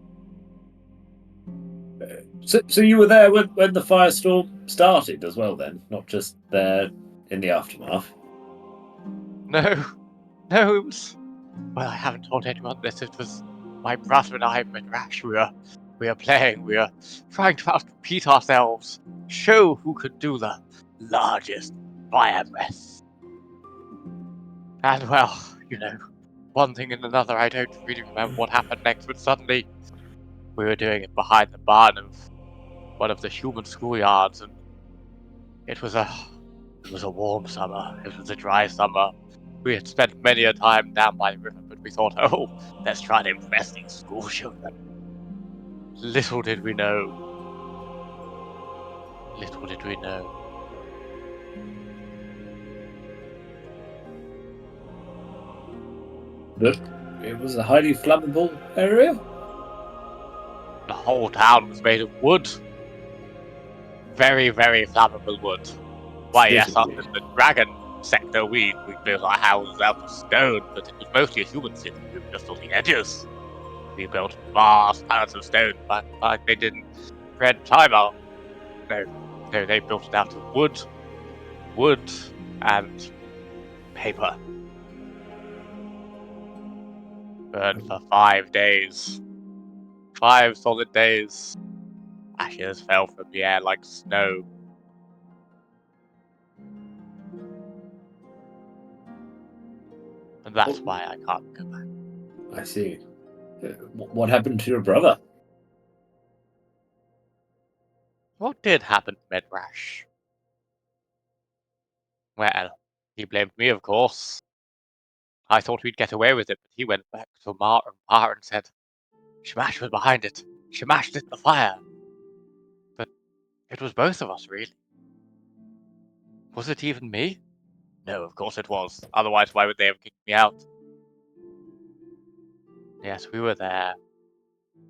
So you were there when the firestorm started as well, then, not just there in the aftermath. No, it was. Well, I haven't told anyone this. It was my brother and I, Midrash. We were playing. We were trying to outcompete ourselves, show who could do the largest fire breath. And well, one thing and another. I don't really remember what happened next, but suddenly we were doing it behind the barn of one of the human schoolyards, and it was a warm summer. It was a dry summer. We had spent many a time down by the river, but we thought, let's try to impress these school children. Little did we know. But it was a highly flammable area? The whole town was made of wood. Very, very flammable wood. Why, yes, up in the dragon sector, we built our houses out of stone, but it was mostly a human city. We were just on the edges. We built vast pallets of stone, but they didn't spread time out. No, they built it out of wood, and paper. Burned for 5 days. 5 solid days. Ashes fell from the air like snow. And that's why I can't go back. I see. What happened to your brother? What did happen to Midrash? Well, he blamed me, of course. I thought we'd get away with it, but he went back to Mar and said, Shamash was behind it. Shamash lit the fire. But it was both of us, really. Was it even me? No, of course it was. Otherwise, why would they have kicked me out? Yes, we were there.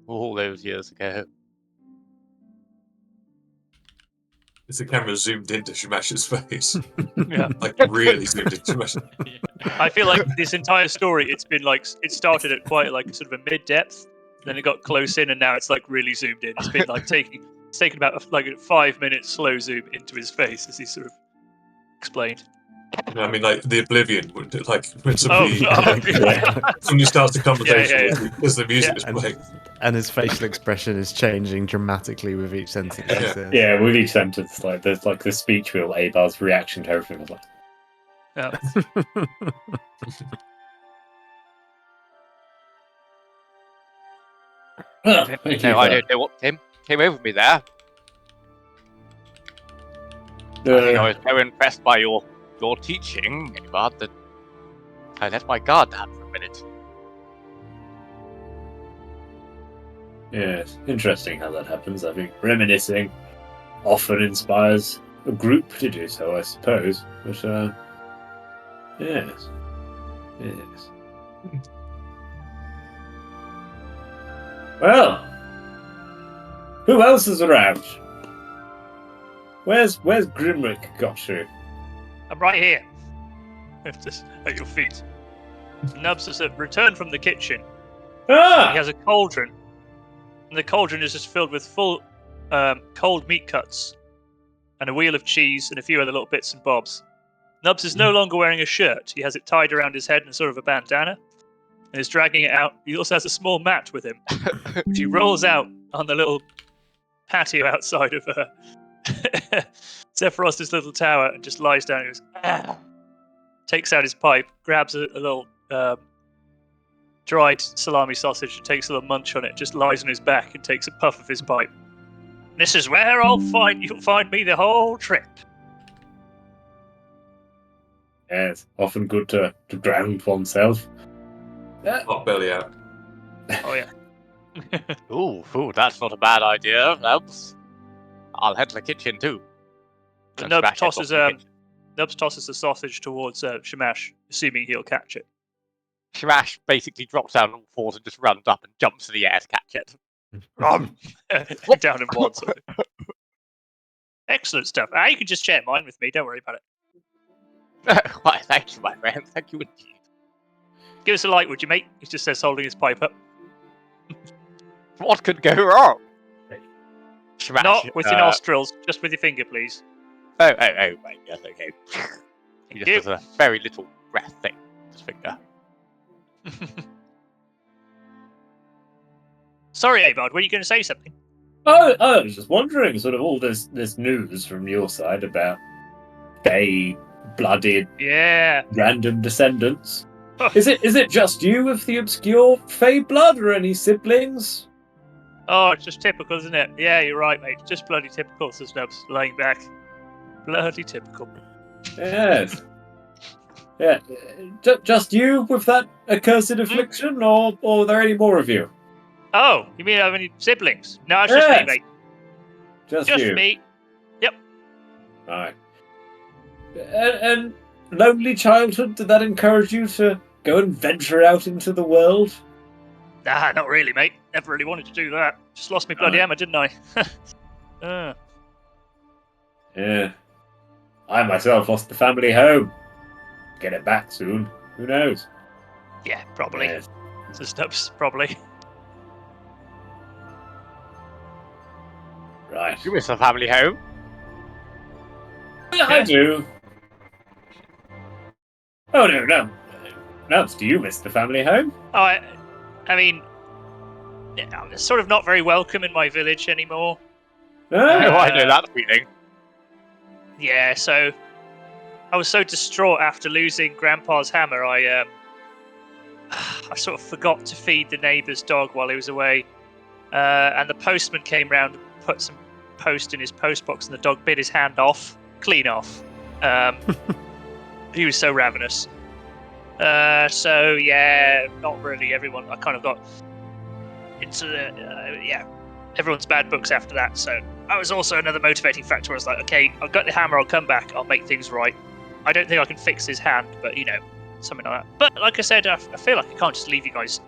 All those years ago. Is the camera zoomed into Shamash's face? Yeah. Like really zoomed into Shamash. I feel like this entire story, it's been like, it started at quite like sort of a mid-depth, then it got close in, and now it's like really zoomed in. It's been like taking about like a 5 minute slow zoom into his face as he sort of explained. I mean, like the Oblivion, like when Oh, somebody starts the conversation Yeah. as the music is And, playing. and his facial expression is changing dramatically with each sentence he Yeah. says. Yeah, with each sentence, like there's like the speech wheel, Abar's reaction to everything was like, "Oh, thank you No, I for- don't know what came over me there. I think I was so impressed by your teaching, Abad, that I let my guard down for a minute. Yes, interesting how that happens. I think reminiscing often inspires a group to do so, I suppose. But, yes. Yes. Well, who else is around? Where's Grimrick got to? I'm right here. Just at your feet. Nubs has returned from the kitchen. He Ah! has a cauldron. And the cauldron is just filled with full cold meat cuts and a wheel of cheese and a few other little bits and bobs. Nubs is no longer wearing a shirt. He has it tied around his head in sort of a bandana and is dragging it out. He also has a small mat with him, which he rolls out on the little patio outside of Zephyros's little tower and just lies down and goes, "Ah." Takes out his pipe, grabs a little dried salami sausage, and takes a little munch on it, just lies on his back and takes a puff of his pipe. This is where you'll find me the whole trip. Yes, often good to ground oneself. Hot belly out. Oh yeah. Ooh, that's not a bad idea, Nubs. I'll head to the kitchen too. And Nubs smash it off tosses the kitchen. Nubs tosses the sausage towards Shamash, assuming he'll catch it. Shamash basically drops down on all fours and just runs up and jumps in the air to catch it. Down in one. Sort of. Excellent stuff. You can just share mine with me. Don't worry about it. Why, thank you, my friend. Thank you indeed. Give us a light, would you, mate? He just says, holding his pipe up. What could go wrong? Shamash, Not with your nostrils, just with your finger, please. Oh, right, yes, okay. He Thank just does a very little breath thing with his finger. Sorry, Abad, were you going to say something? Oh, I was just wondering, sort of all this news from your side about blooded Yeah. random descendants. Is it just you with the obscure Fey blood, or any siblings? Oh, it's just typical, isn't it? Yeah, you're right, mate. Just bloody typical, says Nubs, laying back. Bloody typical. Yes. Yeah. Just you with that accursed affliction, or are there any more of you? Oh, you mean I have any siblings? No, it's just me, Yes. mate. Just Just you. me. Right. And lonely childhood, did that encourage you to go and venture out into the world? Nah, not really, mate. Never really wanted to do that. Just lost my bloody Right. hammer, didn't I? Yeah. I myself lost the family home. Get it back soon. Who knows? Yeah, probably. Yes. Says Nubs, probably. Right. You miss the family home? I do. Oh, no. Nubs, do you miss the family home? Oh, I mean, I'm sort of not very welcome in my village anymore. Oh, Ah, I know that feeling. Yeah, so I was so distraught after losing Grandpa's hammer, I sort of forgot to feed the neighbour's dog while he was away. And the postman came round and put some post in his postbox, and the dog bit his hand off. Clean off. He was so ravenous. So yeah, not really everyone. I kind of got into everyone's bad books after that. So that was also another motivating factor. I was like, okay, I've got the hammer. I'll come back. I'll make things right. I don't think I can fix his hand, but something like that. But like I said, I feel like I can't just leave you guys,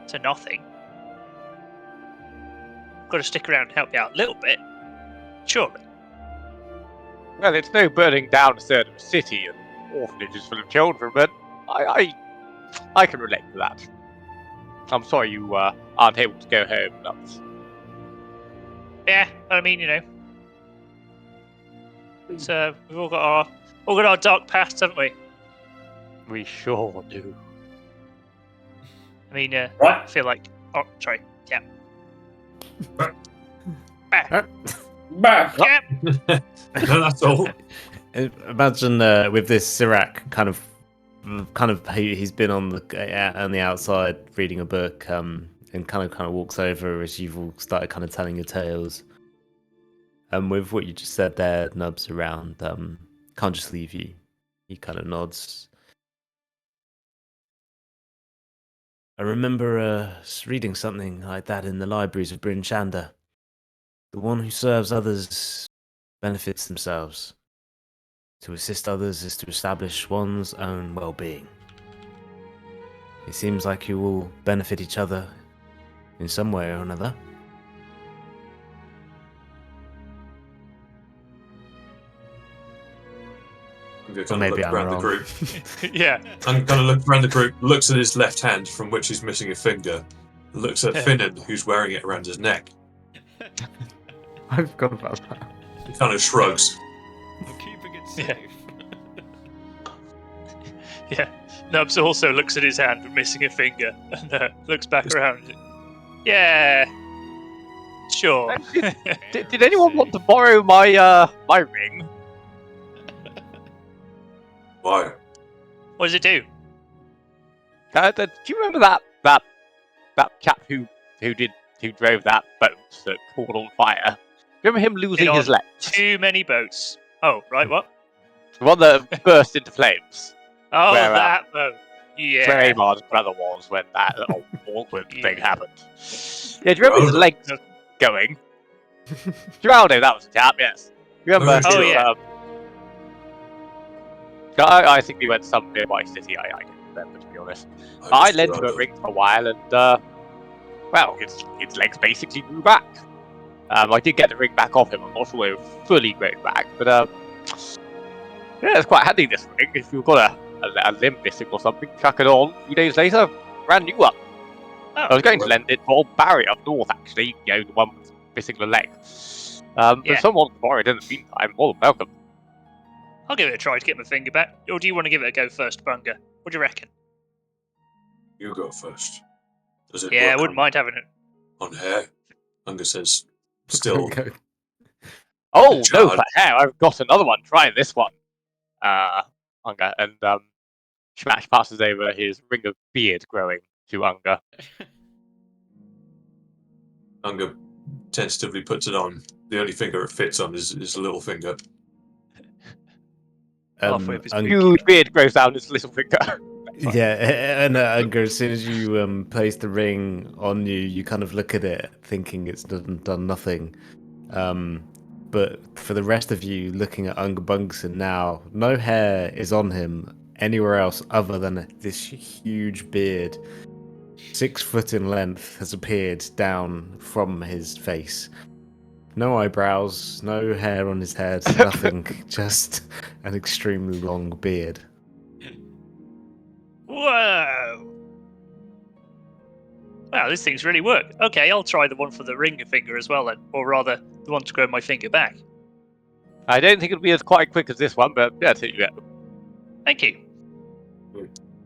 to nothing. Got to stick around and help you out a little bit. Surely. Well, it's no burning down a third of a city and orphanages full of children, but I can relate to that. I'm sorry you aren't able to go home, Nubs. Yeah, I mean, we've all got our dark past, haven't we? We sure do. I mean, I Right. feel like. Oh, sorry. Yeah. Bah. Yeah. No, that's all. Imagine with this Sirac kind of he's been on the outside reading a book and kind of walks over as you've all started kind of telling your tales. And with what you just said there, Nubs around can't just leave you. He kind of nods. I remember reading something like that in the libraries of Bryn Shander. The one who serves others benefits themselves. To assist others is to establish one's own well-being. It seems like you all benefit each other in some way or another. I'm going Or to kind maybe of look I'm around the wrong. group. Yeah. I'm going to look around the group, looks at his left hand, from which he's missing a finger, looks at Finnan, who's wearing it around his neck. I forgot about that. He kind of shrugs. I'm keeping it Yeah. safe. Yeah. Nubs also looks at his hand with missing a finger and looks back around. Yeah. Sure. Did anyone want to borrow my my ring? Why? What does it do? Do you remember that chap who drove that boat that caught on fire? Remember him losing his on legs? Too many boats. Oh, right, what? The one that burst into flames. Oh, Where, that boat. Yeah. Where Amar's brother was when that awkward thing Yeah. happened. Yeah, do you remember his Well, legs going? Geraldo, that was the chap, yes. Remember? Oh, his, yeah. I think we went to some nearby city, I can't remember, to be honest. I lent him a ring for a while, and, well, his legs basically grew back. I did get the ring back off him. I'm not sure it fully grown back, but, yeah, it's quite handy, this ring. If you've got a limb missing or something, chuck it on. A few days later, brand new one. Oh, I was going to lend it for Barry up north, actually. You know, the one with missing the leg. But Yeah. if someone borrowed in the meantime, more than welcome. I'll give it a try to get my finger back. Or do you want to give it a go first, Bunga? What do you reckon? You go first. Does it Yeah, I work wouldn't mind having it. on hair? Unger says, still. Okay. Oh, no, Charge. for hair, I've got another one. Try this one. Unger. And, Smash passes over his ring of beard growing to Unger. Unger tentatively puts it on. The only finger it fits on is his little finger. Halfway up his Huge beard grows down his little finger. Yeah, and Unger, as soon as you place the ring on you, you kind of look at it, thinking it's done nothing. But for the rest of you, looking at Unger Bungson now, no hair is on him anywhere else other than this huge beard, 6 foot in length, has appeared down from his face. No eyebrows, no hair on his head, nothing, just an extremely long beard. Whoa! Wow, this thing's really worked. Okay, I'll try the one for the ring finger as well then. Or rather, the one to grow my finger back. I don't think it'll be as quite quick as this one, but yeah, there you go. Thank you.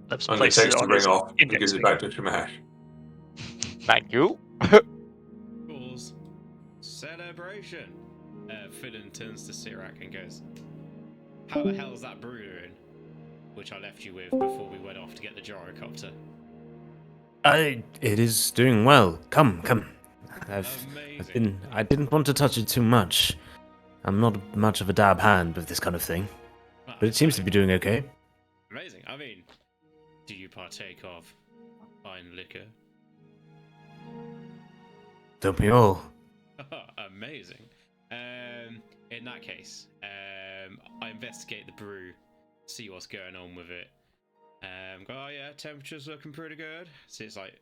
Let's Unger place takes it the on ring his off and index gives it finger. back to Shamash. Thank you. Pause. Celebration. Finnan turns to Sirac and goes, "How the hell is that brew doing? Which I left you with before we went off to get the gyrocopter." It is doing well. Come. Amazing. I didn't want to touch it too much. I'm not much of a dab hand with this kind of thing, but it seems to be doing okay. Amazing. I mean, do you partake of fine liquor? Don't we all? Amazing. In that case, I investigate the brew, see what's going on with it. Go, oh yeah, temperature's looking pretty good. So it's like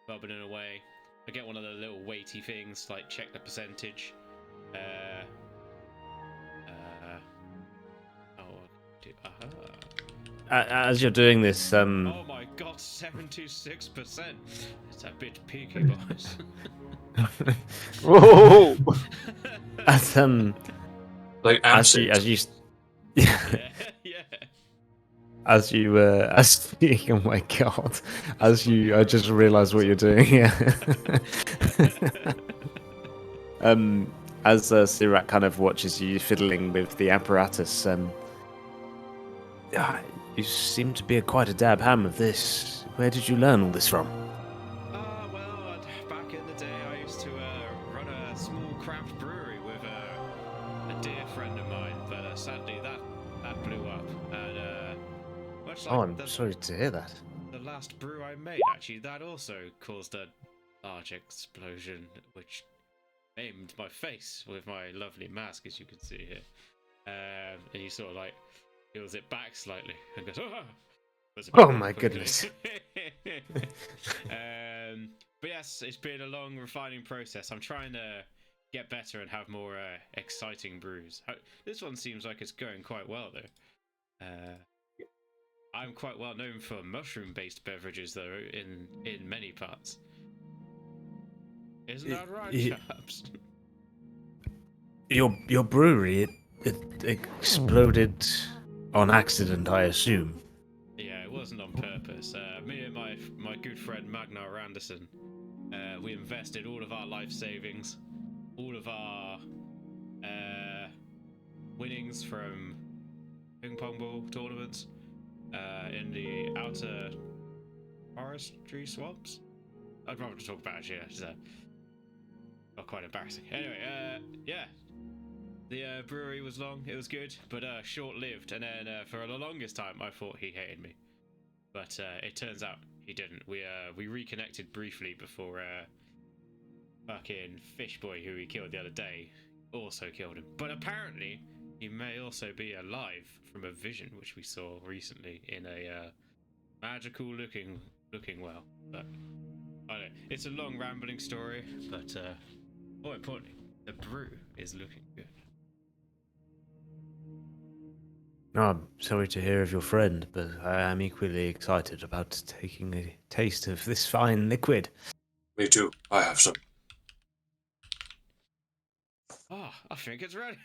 bubbling away. I get one of the little weighty things, like check the percentage. As you're doing this, Oh my god, 76%. It's a bit peaky, boys. Whoa! Like as absent. you Yeah, yeah. As you, oh my god, I just realised what you're doing. Yeah. As Sirak kind of watches you fiddling with the apparatus, you seem to be quite a dab ham of this. Where did you learn all this from? Well, back in the day, I used to run a small craft brewery with a dear friend of mine, but sadly that blew up. And much like I'm sorry to hear that. the last brew I made, actually, that also caused a large explosion, which aimed my face with my lovely mask, as you can see here. And he sort of like heals it back slightly and goes, "Oh, Oh my goodness." But yes, it's been a long refining process. I'm trying to get better and have more exciting brews. This one seems like it's going quite well, though. I'm quite well known for mushroom-based beverages, though, in many parts. Isn't that right, chaps? Your brewery, it exploded on accident, I assume. Yeah, it wasn't on purpose. Me and my good friend Magnar Anderson, we invested all of our life savings, all of our winnings from ping pong ball tournaments in the outer forestry swamps. I'd rather talk about it. It's quite embarrassing. Anyway, yeah. The brewery was long, it was good, but short-lived, and then for the longest time I thought he hated me. But it turns out he didn't. We reconnected briefly before fucking Fishboy, who he killed the other day, also killed him. But apparently he may also be alive from a vision which we saw recently in a magical looking well. But I don't know. It's a long rambling story, but more importantly, the brew is looking good. No, I'm sorry to hear of your friend, but I am equally excited about taking a taste of this fine liquid. Me too. I have some. I think it's ready.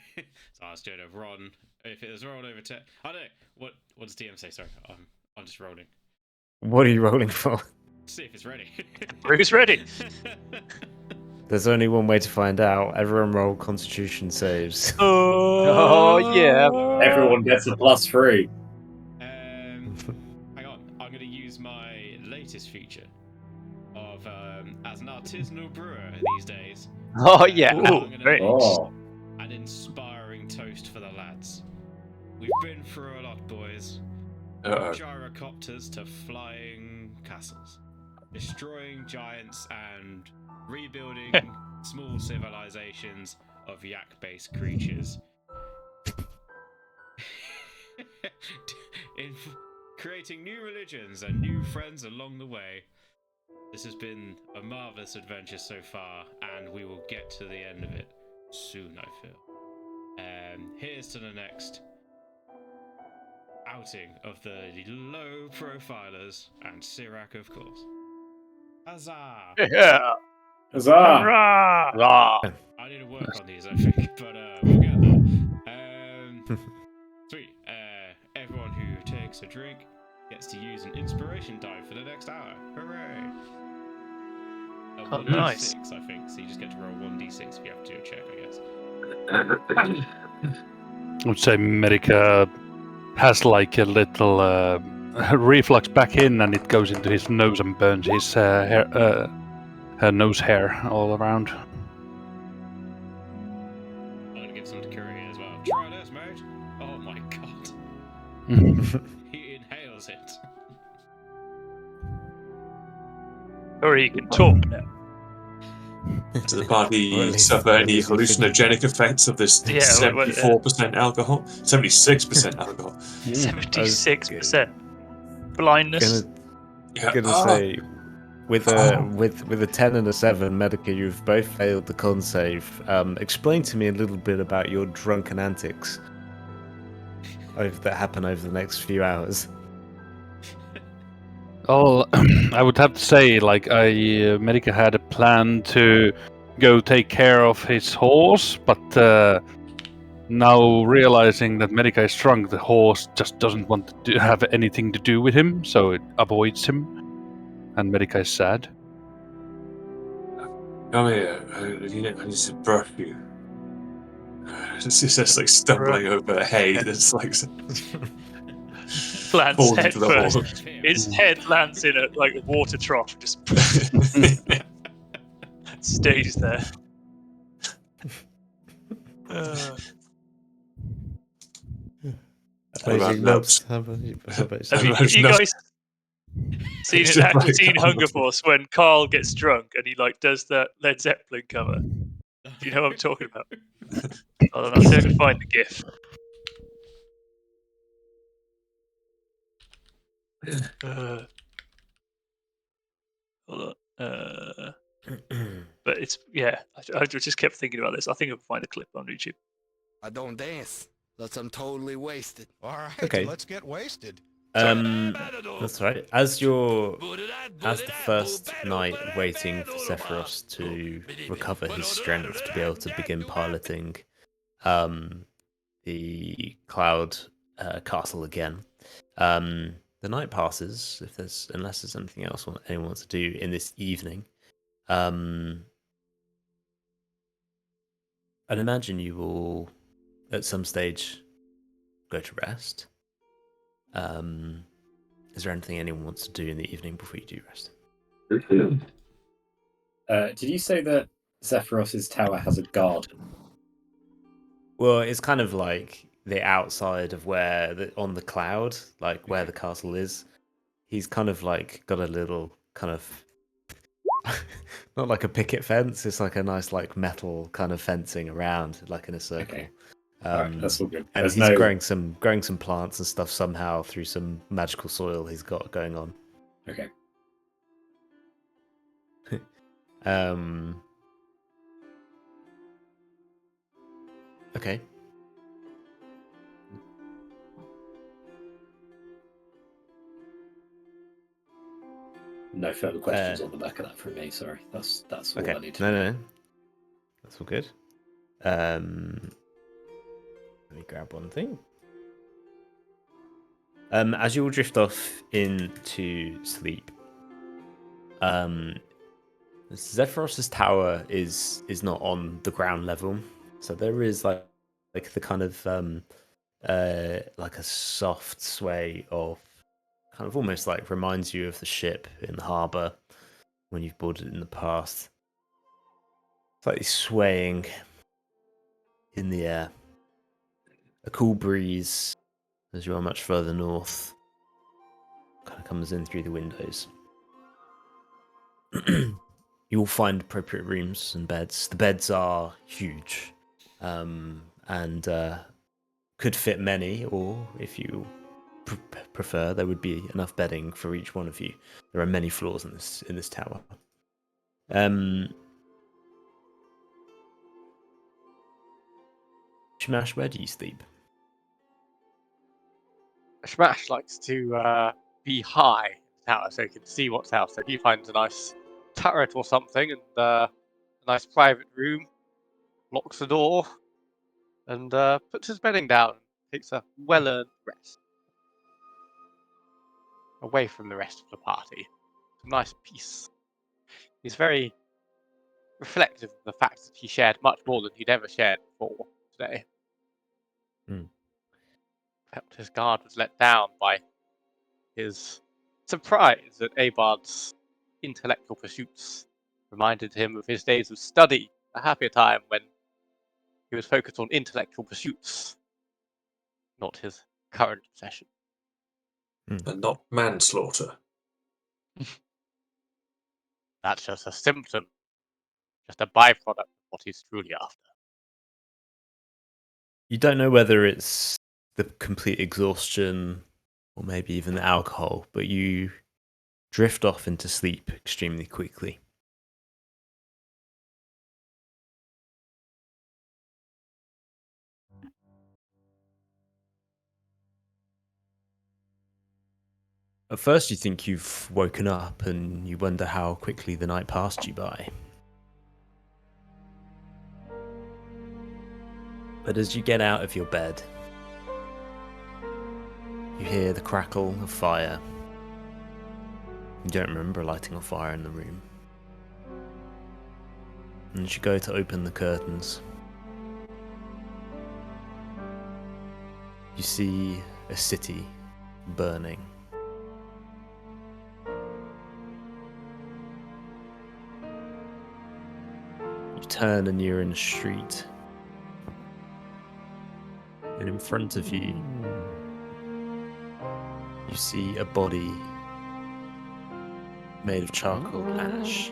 So I was doing a Ron. If it was rolled over 10, I don't know. What does DM say? Sorry, I'm just rolling. What are you rolling for? See if it's ready. Brew's ready. There's only one way to find out. Everyone roll Constitution saves. Oh yeah. Everyone gets a +3. Hang on. I'm going to use my latest feature of as an artisanal brewer these days. Oh yeah. An inspiring toast for the lads. We've been through a lot, boys. Gyrocopters to flying castles, destroying giants and rebuilding small civilizations of yak-based creatures. In creating new religions and new friends along the way. This has been a marvelous adventure so far, and we will get to the end of it soon, I feel. Here's to the next outing of the low profilers and Sirak, of course. Huzzah! Yeah. Huzzah! Rah. I need to work on these, I think, but we'll get there. Sweet. Everyone who takes a drink gets to use an inspiration die for the next hour. Hooray! Oh, nice. 1d6, I think, so you just get to roll 1d6 if you have to do a check, I guess. I would say Medica has like a little reflux back in, and it goes into his nose and burns his hair, nose hair all around. I'm gonna give some to Curry as well. Try this, mate. Oh my god. He inhales it. Or he can talk now. Does the party Well, at least- suffer at any least we can- hallucinogenic effects of this Yeah, 74% alcohol? 76% alcohol. 76%. Blindness. Yeah. Gonna say, with a 10 and a 7, Medica, you've both failed the con save. Explain to me a little bit about your drunken antics that happen over the next few hours. Oh, I would have to say, like, Medica had a plan to go take care of his horse, but now realizing that Medica is drunk, the horse just doesn't want to have anything to do with him, so it avoids him. And Medica is sad. Come here. I need to brush you. It's just like stumbling over hay that's like Lands falls head into the first. hole. His head lands in a water trough, just stays there. What about Nubs? How about Have you Nubs? guys seen It's it? just like- Seen Hunger Force when Carl gets drunk and he does that Led Zeppelin cover? Do you know what I'm talking about? Hold on, I'll see if I can find the GIF. Hold on. But it's I just kept thinking about this. I think I'll find a clip on YouTube. I don't dance. Thus I'm totally wasted. All right, Okay. let's get wasted. That's right. As the first night waiting for Sephiroth to recover his strength to be able to begin piloting the Cloud Castle again, the night passes. Unless there's anything else anyone wants to do in this evening, I'd imagine you will, at some stage, go to rest. Is there anything anyone wants to do in the evening before you do rest? Did you say that Sephiroth's tower has a garden? Well, it's kind of like the outside of on the cloud, like where the castle is. He's kind of like got a little kind of not like a picket fence. It's like a nice like metal kind of fencing around, like in a circle. Okay. Alright, that's all good. And There's he's no- growing some plants and stuff somehow through some magical soil he's got going on. Okay. Okay. No further questions on the back of that from me. Sorry, that's all Okay. I need to know. No. That's all good. Let me grab one thing. As you all drift off into sleep, Zephyros' tower is not on the ground level, so there is like the kind of like a soft sway of kind of almost like reminds you of the ship in the harbour when you've boarded it in the past. Slightly swaying in the air. A cool breeze as you are much further north kind of comes in through the windows. You will find appropriate rooms and beds. The beds are huge and could fit many, or if you prefer, there would be enough bedding for each one of you. There are many floors in this tower. Shamash, where do you sleep? Smash likes to be high in the tower so he can see what's out. So he finds a nice turret or something and a nice private room, locks the door, and puts his bedding down and takes a well-earned rest. Away from the rest of the party. Some nice peace. He's very reflective of the fact that he shared much more than he'd ever shared before today. Perhaps his guard was let down by his surprise that Abard's intellectual pursuits reminded him of his days of study, a happier time when he was focused on intellectual pursuits, not his current obsession. And not manslaughter. That's just a symptom, just a byproduct of what he's truly after. You don't know whether it's the complete exhaustion or maybe even the alcohol, but you drift off into sleep extremely quickly. At first you think you've woken up and you wonder how quickly the night passed you by. But as you get out of your bed, you hear the crackle of fire. You don't remember lighting a fire in the room. And as you go to open the curtains, you see a city burning. You turn and you're in a street. And in front of you, you see a body made of charcoal ash.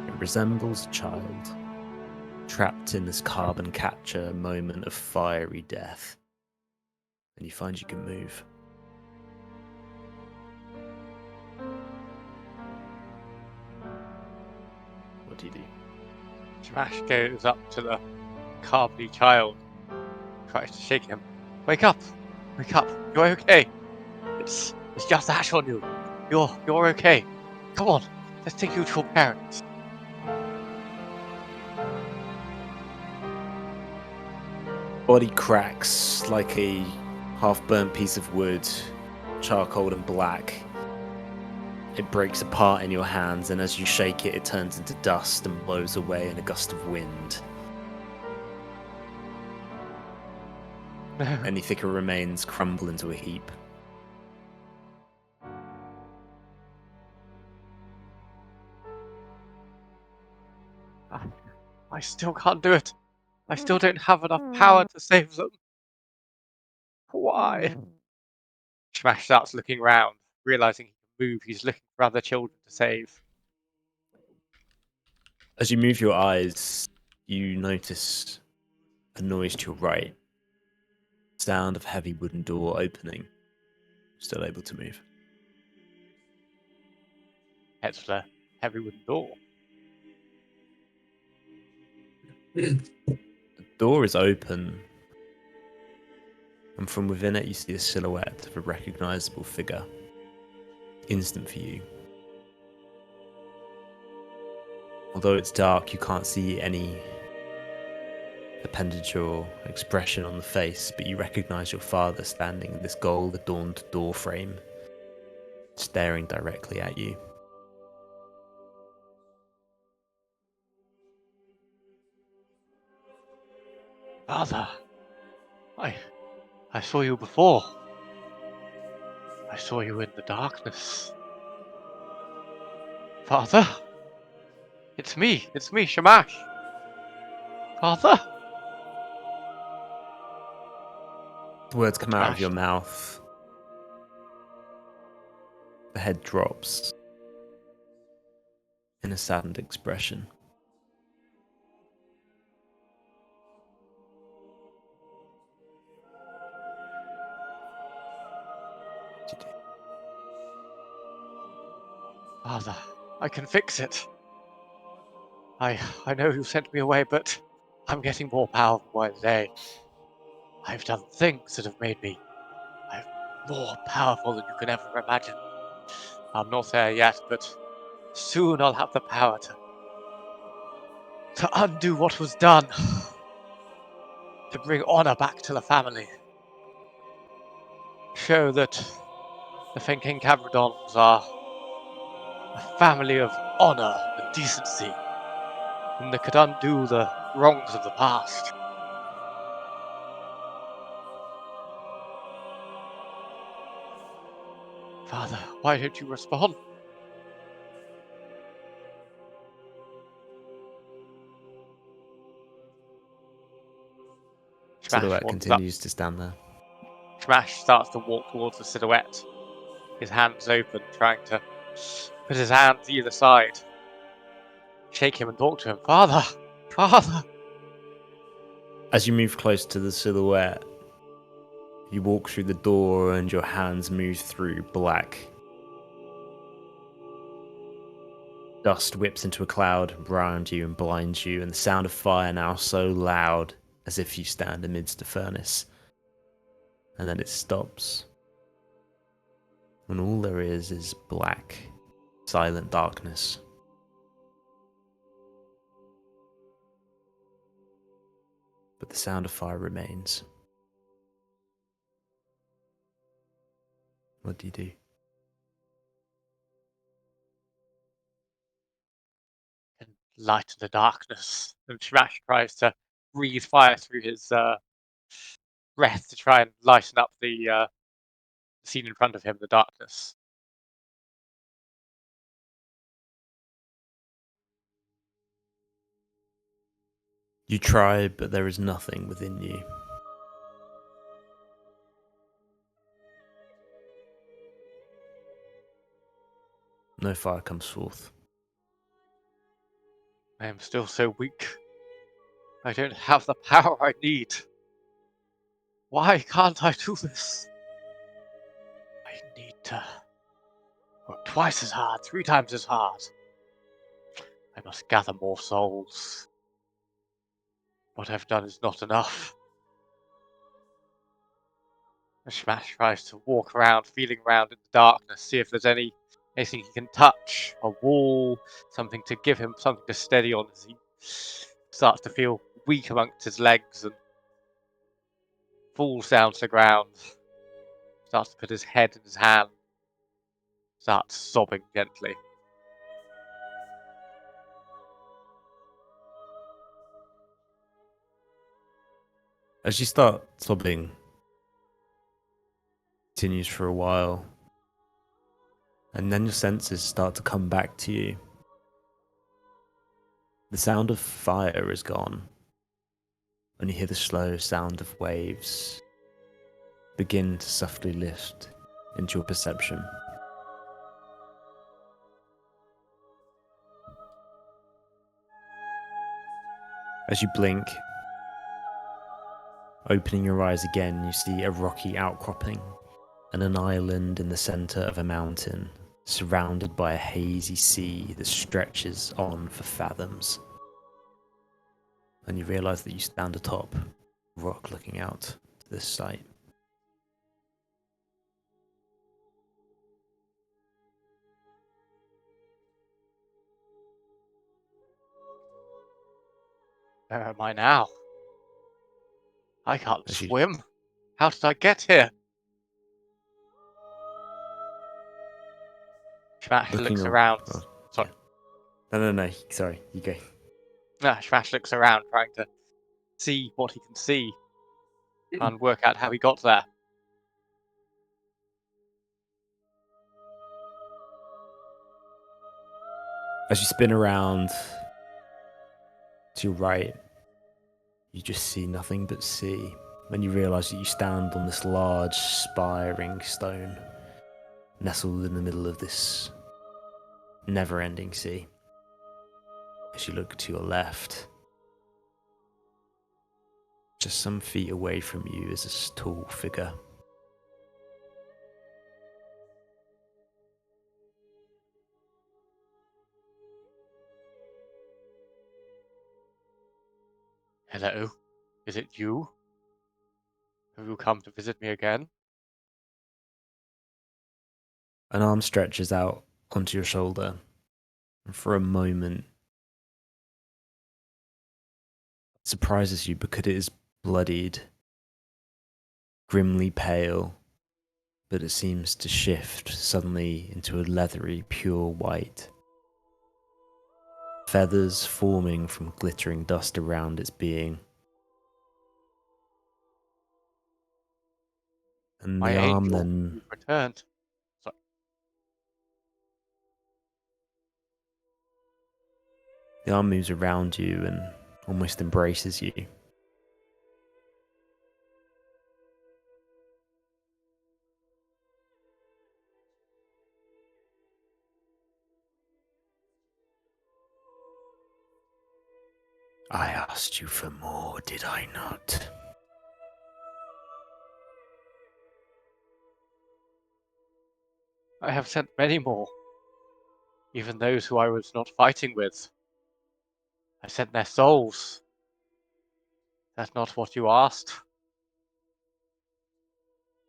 It resembles a child, trapped in this carbon capture moment of fiery death. And you find you can move. What do you do? Smash goes up to the carbony child, tries to shake him. Wake up! Wake up! You're okay. It's just ash on you. You're okay. Come on, let's take you to your parents. Body cracks like a half-burnt piece of wood, charcoal and black. It breaks apart in your hands, and as you shake it, it turns into dust and blows away in a gust of wind. No. Any thicker remains crumble into a heap. I still can't do it. I still don't have enough power to save them. Why? Smash starts looking round, realizing he can move. He's looking for other children to save. As you move your eyes, you notice a noise to your right. Sound of heavy wooden door opening. Still able to move. Heads for the heavy wooden door. The door is open, and from within it you see the silhouette of a recognizable figure. Instant for you. Although it's dark, you can't see any appendage or expression on the face, but you recognize your father standing in this gold-adorned door frame, staring directly at you. Father, I saw you before. I saw you in the darkness. Father? It's me, Shamash. Father? The words come out of Shamash. your mouth. The head drops in a saddened expression. Father, I can fix it. I know you sent me away, but I'm getting more powerful by the day. I've done things that have made me more powerful than you can ever imagine. I'm not there yet, but soon I'll have the power to undo what was done. To bring honor back to the family. Show that the Fenking Cabradons are a family of honor and decency, and that could undo the wrongs of the past. Father, why don't you respond? Silhouette continues to stand there. Smash starts to walk towards the silhouette, his hands open, trying to put his hands either side. Shake him and talk to him. Father! Father! As you move close to the silhouette, you walk through the door and your hands move through black. Dust whips into a cloud around you and blinds you, and the sound of fire now so loud as if you stand amidst a furnace. And then it stops. And all there is black, silent darkness. but the sound of fire remains. What do you do? And light in the darkness. And Shmash tries to breathe fire through his breath to try and lighten up the scene in front of him, the darkness. You try, but there is nothing within you. No fire comes forth. I am still so weak. I don't have the power I need. Why can't I do this? I need to work twice as hard, 3 times as hard. I must gather more souls. What I've done is not enough. Shmash tries to walk around, feeling around in the darkness, see if there's anything he can touch, a wall, something to give him something to steady on as he starts to feel weak amongst his legs and falls down to the ground, starts to put his head in his hand, starts sobbing gently. As you start sobbing, continues for a while, and then your senses start to come back to you. The sound of fire is gone, and you hear the slow sound of waves begin to softly lift into your perception. As you blink, opening your eyes again, you see a rocky outcropping and an island in the center of a mountain, surrounded by a hazy sea that stretches on for fathoms. And you realize that you stand atop a rock looking out to this sight. Where am I now? I can't As you- swim. How did I get here? Shmash looks around. Sorry. Yeah. No, sorry, you go. Shmash looks around, trying to see what he can see and work out how he got there. As you spin around to your right, you just see nothing but sea. When you realize that you stand on this large, spiring stone, nestled in the middle of this never-ending sea. As you look to your left, just some feet away from you is this tall figure. Hello, is it you? Have you come to visit me again? An arm stretches out onto your shoulder, and for a moment, it surprises you because it is bloodied, grimly pale, but it seems to shift suddenly into a leathery, pure white. Feathers forming from glittering dust around its being. And My the arm angel, then you've returned. Sorry. the arm moves around you and almost embraces you. I asked you for more, did I not? I have sent many more, even those who I was not fighting with. I sent their souls. That's not what you asked.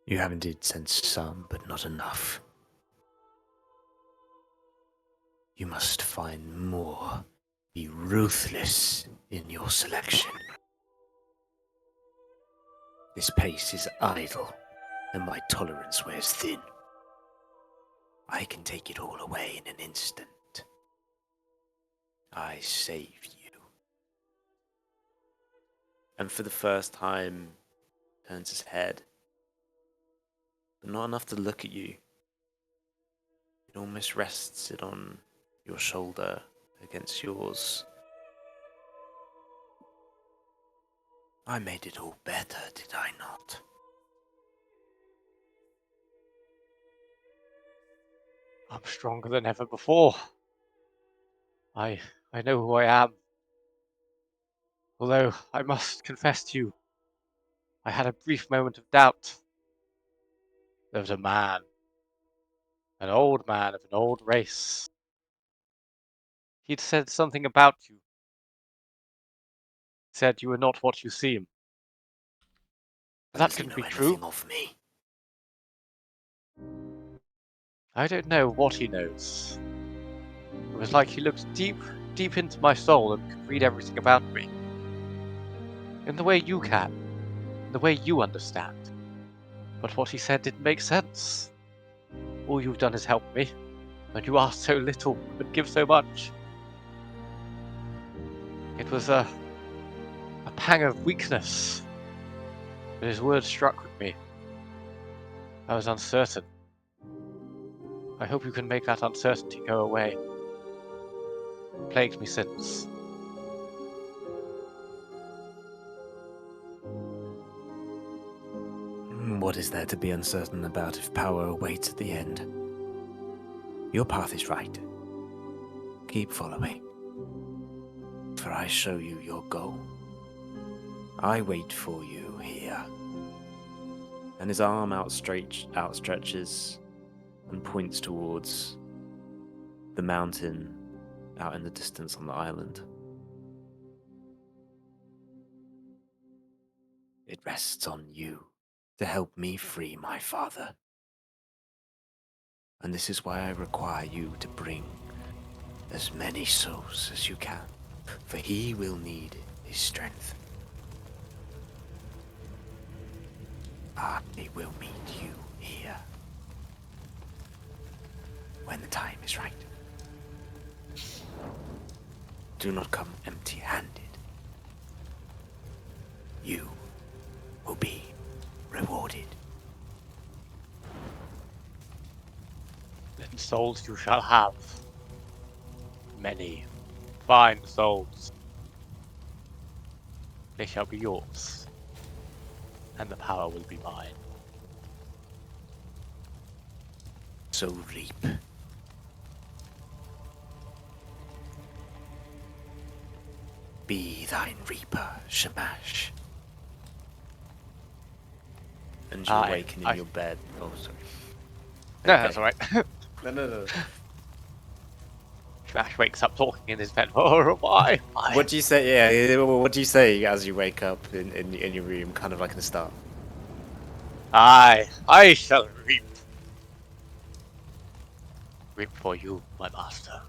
You have indeed sent some, but not enough. You must find more. Be ruthless in your selection. This pace is idle, and my tolerance wears thin. I can take it all away in an instant. I save you. And for the first time, turns his head, but not enough to look at you. It almost rests it on your shoulder against yours. I made it all better, did I not? I'm stronger than ever before. I know who I am. Although I must confess to you, I had a brief moment of doubt. There was a man, an old man of an old race. He'd said something about you. Said you were not what you seem. That Does he couldn't know be anything true. of me? I don't know what he knows. It was like he looked deep into my soul and could read everything about me. In the way you can. In the way you understand. But what he said didn't make sense. All you've done is help me. And you ask so little, but give so much. It was a pang of weakness. But his words struck with me. I was uncertain. I hope you can make that uncertainty go away. It plagued me since. What is there to be uncertain about if power awaits at the end? Your path is right. Keep following. For I show you your goal. I wait for you here. And his arm outstretches and points towards the mountain out in the distance on the island. It rests on you to help me free my father. And this is why I require you to bring as many souls as you can, for he will need his strength. I will meet you here when the time is right. Do not come empty-handed. You will be rewarded. Then souls you shall have. Many fine souls. They shall be yours. And the power will be mine. So reap. Be thine reaper, Shamash. And you awaken in your bed. Oh, sorry. No, Okay. that's alright. No. Smash wakes up talking in his bed. Oh, why? What do you say? Yeah, what do you say as you wake up in your room, kind of like in the start? I shall reap. Reap for you, my master.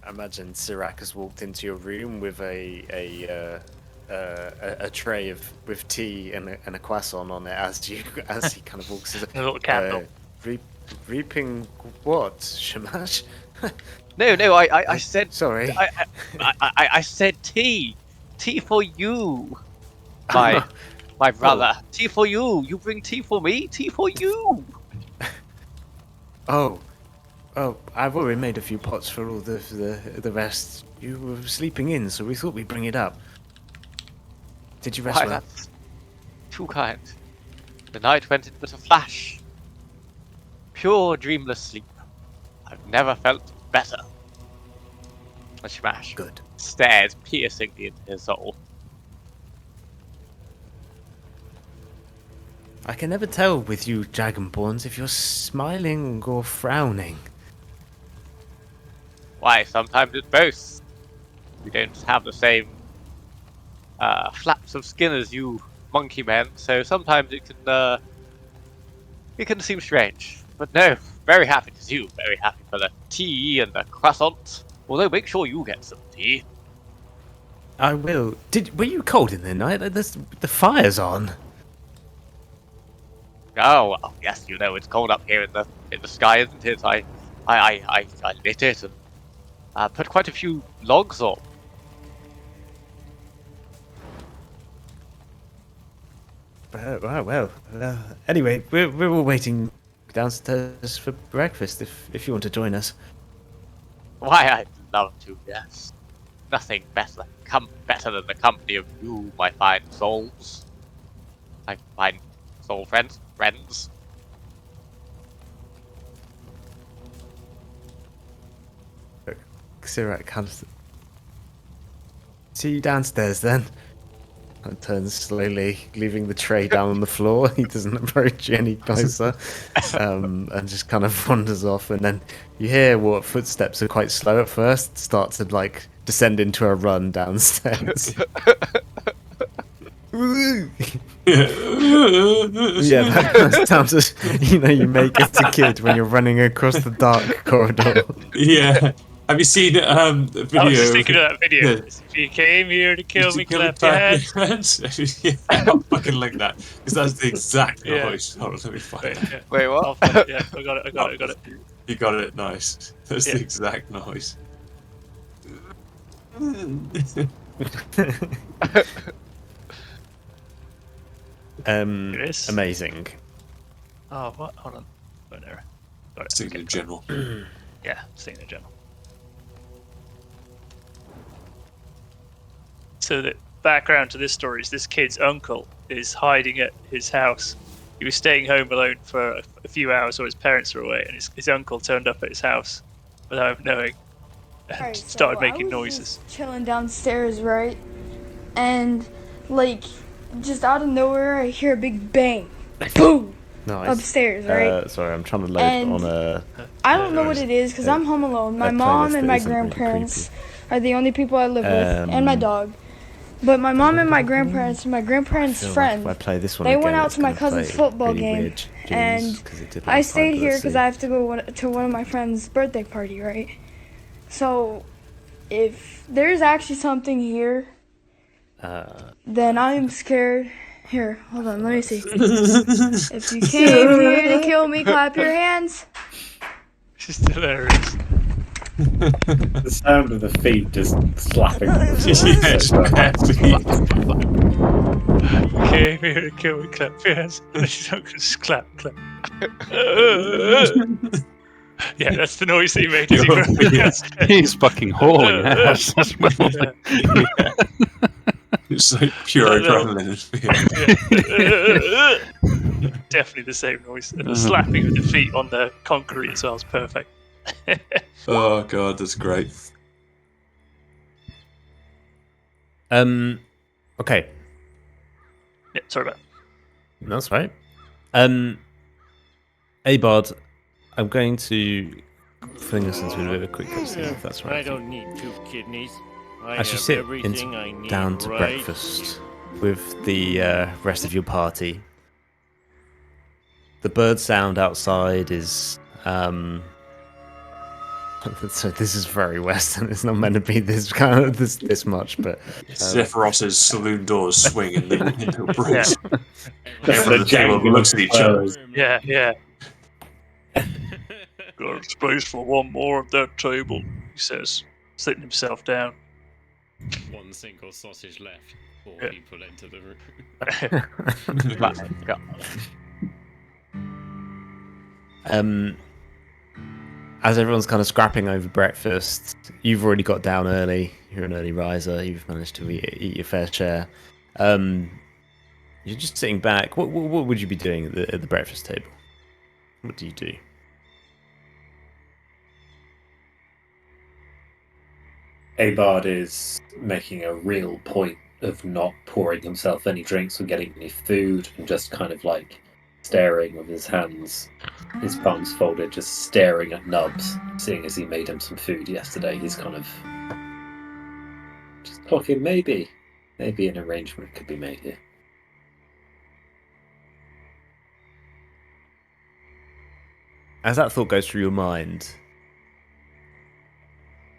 I imagine Sirac has walked into your room with a tray with tea and a croissant on it as he kind of walks. A little candle. Reaping what, Shamash? No, I said. Sorry. I said tea. Tea for you, my brother. Tea for you. You bring tea for me. Tea for you. Oh, I've already made a few pots for all the rest. You were sleeping in, so we thought we'd bring it up. Did you rest Why, well? that's too kind. The night went in but a flash. Pure dreamless sleep. I've never felt better. And Shamash Good. stares piercingly into his soul. I can never tell with you Dragonborns if you're smiling or frowning. Why, sometimes it's both. We don't have the same flaps of skin as you monkey men, so sometimes it can seem strange. But no, very happy to see you. Very happy for the tea and the croissant. Although make sure you get some tea. I will. Were you cold in the night? The fire's on. Oh well, yes, you know it's cold up here in the sky, isn't it? I lit it and put quite a few logs on. Well. Anyway, we're all waiting downstairs for breakfast. If you want to join us. Why, I'd love to. Yes, nothing better than the company of you, my fine souls. My fine soul friends. Sirak comes. See you downstairs then. And turns slowly, leaving the tray down on the floor. He doesn't approach you any closer, and just kind of wanders off. And then you hear what footsteps are quite slow at first, start to like descend into a run downstairs. Yeah, that sounds as you make as a kid when you're running across the dark corridor. Yeah. Have you seen the video? I was just thinking of that video. Yeah. If you came here to kill me, clap your hands. Yeah, I fucking like that because that's the exact Yeah. noise. Hold on, let me find it. Yeah. Wait, what? I'll find it, yeah, I got it. You got it, nice. That's Yeah. the exact noise. Chris? Amazing. Oh, what? Hold on. Oh, no. Got it. Sticking in general. Yeah, seeing the general. So the background to this story is this kid's uncle is hiding at his house. He was staying home alone for a few hours while his parents were away, and his uncle turned up at his house without him knowing and Alright, started so making I was noises. just chilling downstairs, right? And like, just out of nowhere, I hear a big bang, boom, Nice. upstairs, right? Sorry, I'm trying to load And- on a. I don't know what it is because I'm home alone. My a mom playlist and that my isn't really grandparents are the only people I live with, and my Um, dog. But my mom and my grandparents and my grandparents' feel like friend, if I play this one they again, went out it's to my gonna cousin's play football really game, weird tunes, and 'cause it did I last stayed time, here let's because see. I have to go to one of my friend's birthday party, right? So, if there's actually something here, then I am scared. Here, hold on, let me see. If you came here to kill me, clap your hands. It's just hilarious. The sound of the feet just slapping. Yeah, just bare feet. Came here to kill me, clap your hands. And his uncle just clap. Yeah, that's the noise that he made as he Oh, grew yes. He's fucking hauling ass. That's what I'm like. It's like pure adrenaline. Definitely the same noise. And the slapping of the feet on the concrete as well is perfect. Oh god, that's great. Okay, Yeah, sorry about that's right. Abard, I'm going to fling us into a bit of a quick cutscene, if that's right. I don't need 2 kidneys. I As you have sit everything I need down to right breakfast with the rest of your party, the bird sound outside is so this is very Western. It's not meant to be this kind of this much, but Zephyros's saloon doors swing and the breeze. The Everyone at the table jangle looks of at each other. spurs. Yeah. Got space for one more at that table, he says, sitting himself down. One single sausage left. 4 Yeah. people enter the room. As everyone's kind of scrapping over breakfast, you've already got down early. You're an early riser. You've managed to eat your fair share. You're just sitting back. What would you be doing at the breakfast table? What do you do? Abard is making a real point of not pouring himself any drinks or getting any food, and just kind of like staring with his hands, his palms folded, just staring at Nubs, seeing as he made him some food yesterday. He's kind of just talking, maybe an arrangement could be made here. As that thought goes through your mind,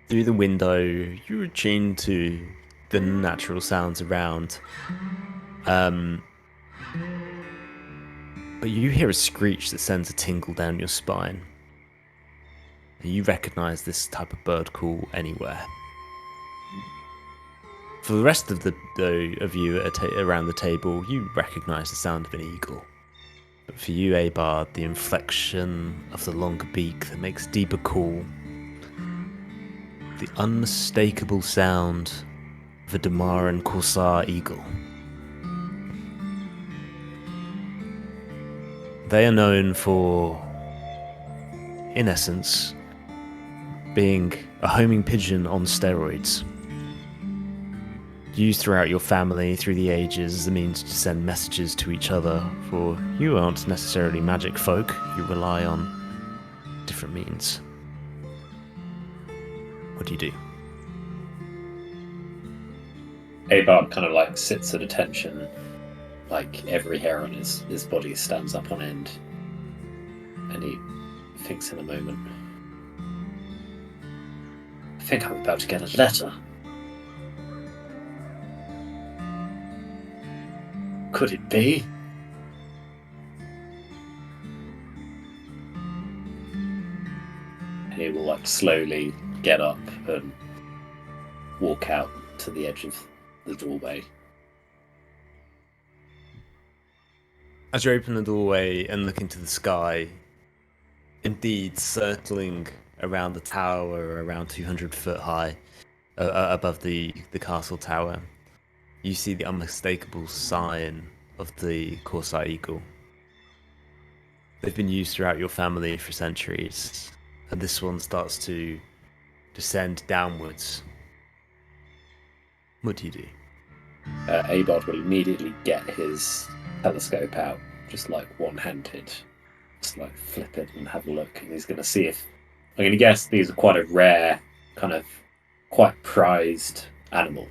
through the window, you're attuned to the natural sounds around. But you hear a screech that sends a tingle down your spine. You recognize this type of bird call anywhere. For the rest of of you around the table, you recognize the sound of an eagle. But for you, Abard, the inflection of the longer beak that makes a deeper call, the unmistakable sound of a Damaran Corsair eagle. They are known for, in essence, being a homing pigeon on steroids. Used throughout your family through the ages as a means to send messages to each other, for you aren't necessarily magic folk, you rely on different means. What do you do? Abard kind of like sits at attention, like every hair on his body stands up on end, and he thinks in a moment. I think I'm about to get a letter. Could it be? And he will like slowly get up and walk out to the edge of the doorway. As you open the doorway and look into the sky, indeed circling around the tower around 200 foot high above the castle tower, you see the unmistakable sign of the Corsair Eagle. They've been used throughout your family for centuries, and this one starts to descend downwards. What do you do? Abard will immediately get his telescope out, just like one-handed, just like flip it and have a look, and he's going to see if... I'm going to guess these are quite a rare, kind of quite prized animal.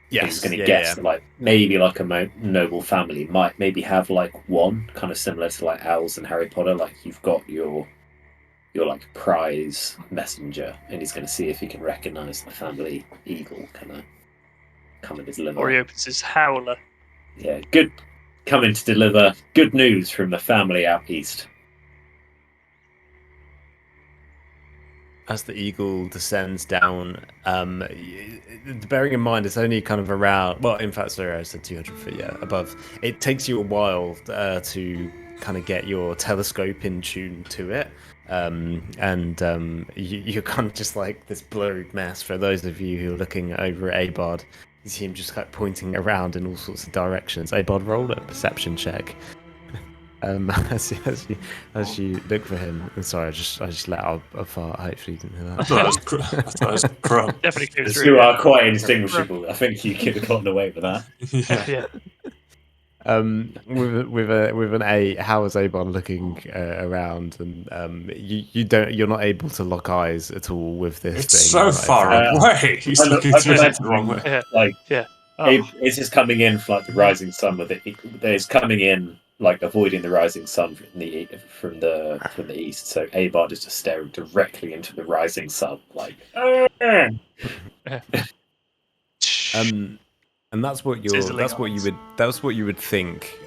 Yes, he's going to guess that, like, maybe like a noble family might maybe have like one, kind of similar to like owls in Harry Potter, like you've got your like prize messenger, and he's going to see if he can recognise the family eagle kind of coming to deliver. Or he opens his howler. Yeah, good, coming to deliver good news from the family out east. As the eagle descends down, bearing in mind it's only kind of around, well, in fact, sorry, I said 200 feet, above. It takes you a while to kind of get your telescope in tune to it. You're kind of just like this blurred mess. For those of you who are looking over at Abard, you see him just like pointing around in all sorts of directions. Abard, roll a perception check. As you look for him. I'm sorry, I just let out a fart. Hopefully you didn't hear that. I thought it was Crumb. Definitely came The through. two are quite indistinguishable. I think you could have gotten away with that. Yeah. With an 8, how is Abard looking around? And you're not able to lock eyes at all with this. It's thing, so right? far away. He's looking through it the wrong way. Yeah. Like, Yeah. it's just coming in from like the rising sun with it. It's coming in like avoiding the rising sun from the east. So Abard is just staring directly into the rising sun, like. And that's what you would think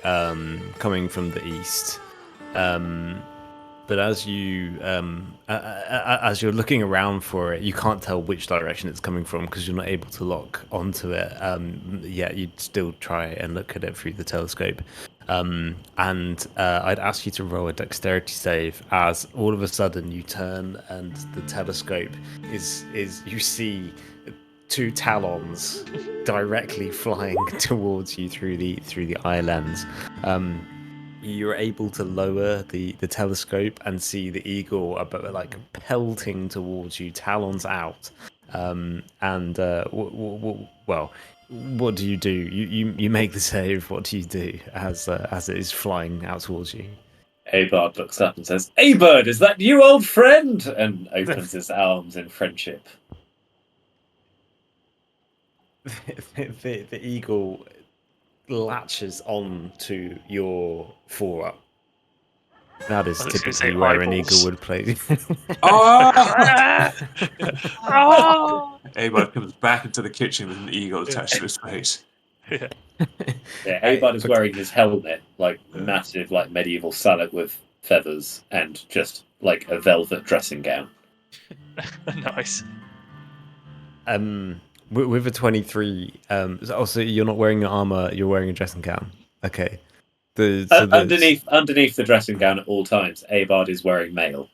coming from the east. But as you're looking around for it, you can't tell which direction it's coming from because you're not able to lock onto it. Yet you'd still try and look at it through the telescope. I'd ask you to roll a dexterity save as all of a sudden you turn and the telescope is you see 2 talons directly flying towards you through the eye lens. You're able to lower the telescope and see the eagle like pelting towards you, talons out. Well, what do? You make the save. What do you do as it is flying out towards you? Abard looks up and says, "Abard, is that you, old friend?" and opens his arms in friendship. The eagle latches on to your forearm That is I was gonna say typically where an eyeballs. eagle would play. Oh! Oh! Abard comes back into the kitchen with an eagle attached to his face. Yeah. Yeah, Abard is wearing his helmet, like massive, like medieval sallet with feathers, and just like a velvet dressing gown. Nice. With a 23, also you're not wearing your armor, you're wearing a dressing gown. Okay. Underneath the dressing gown at all times, Abard is wearing mail.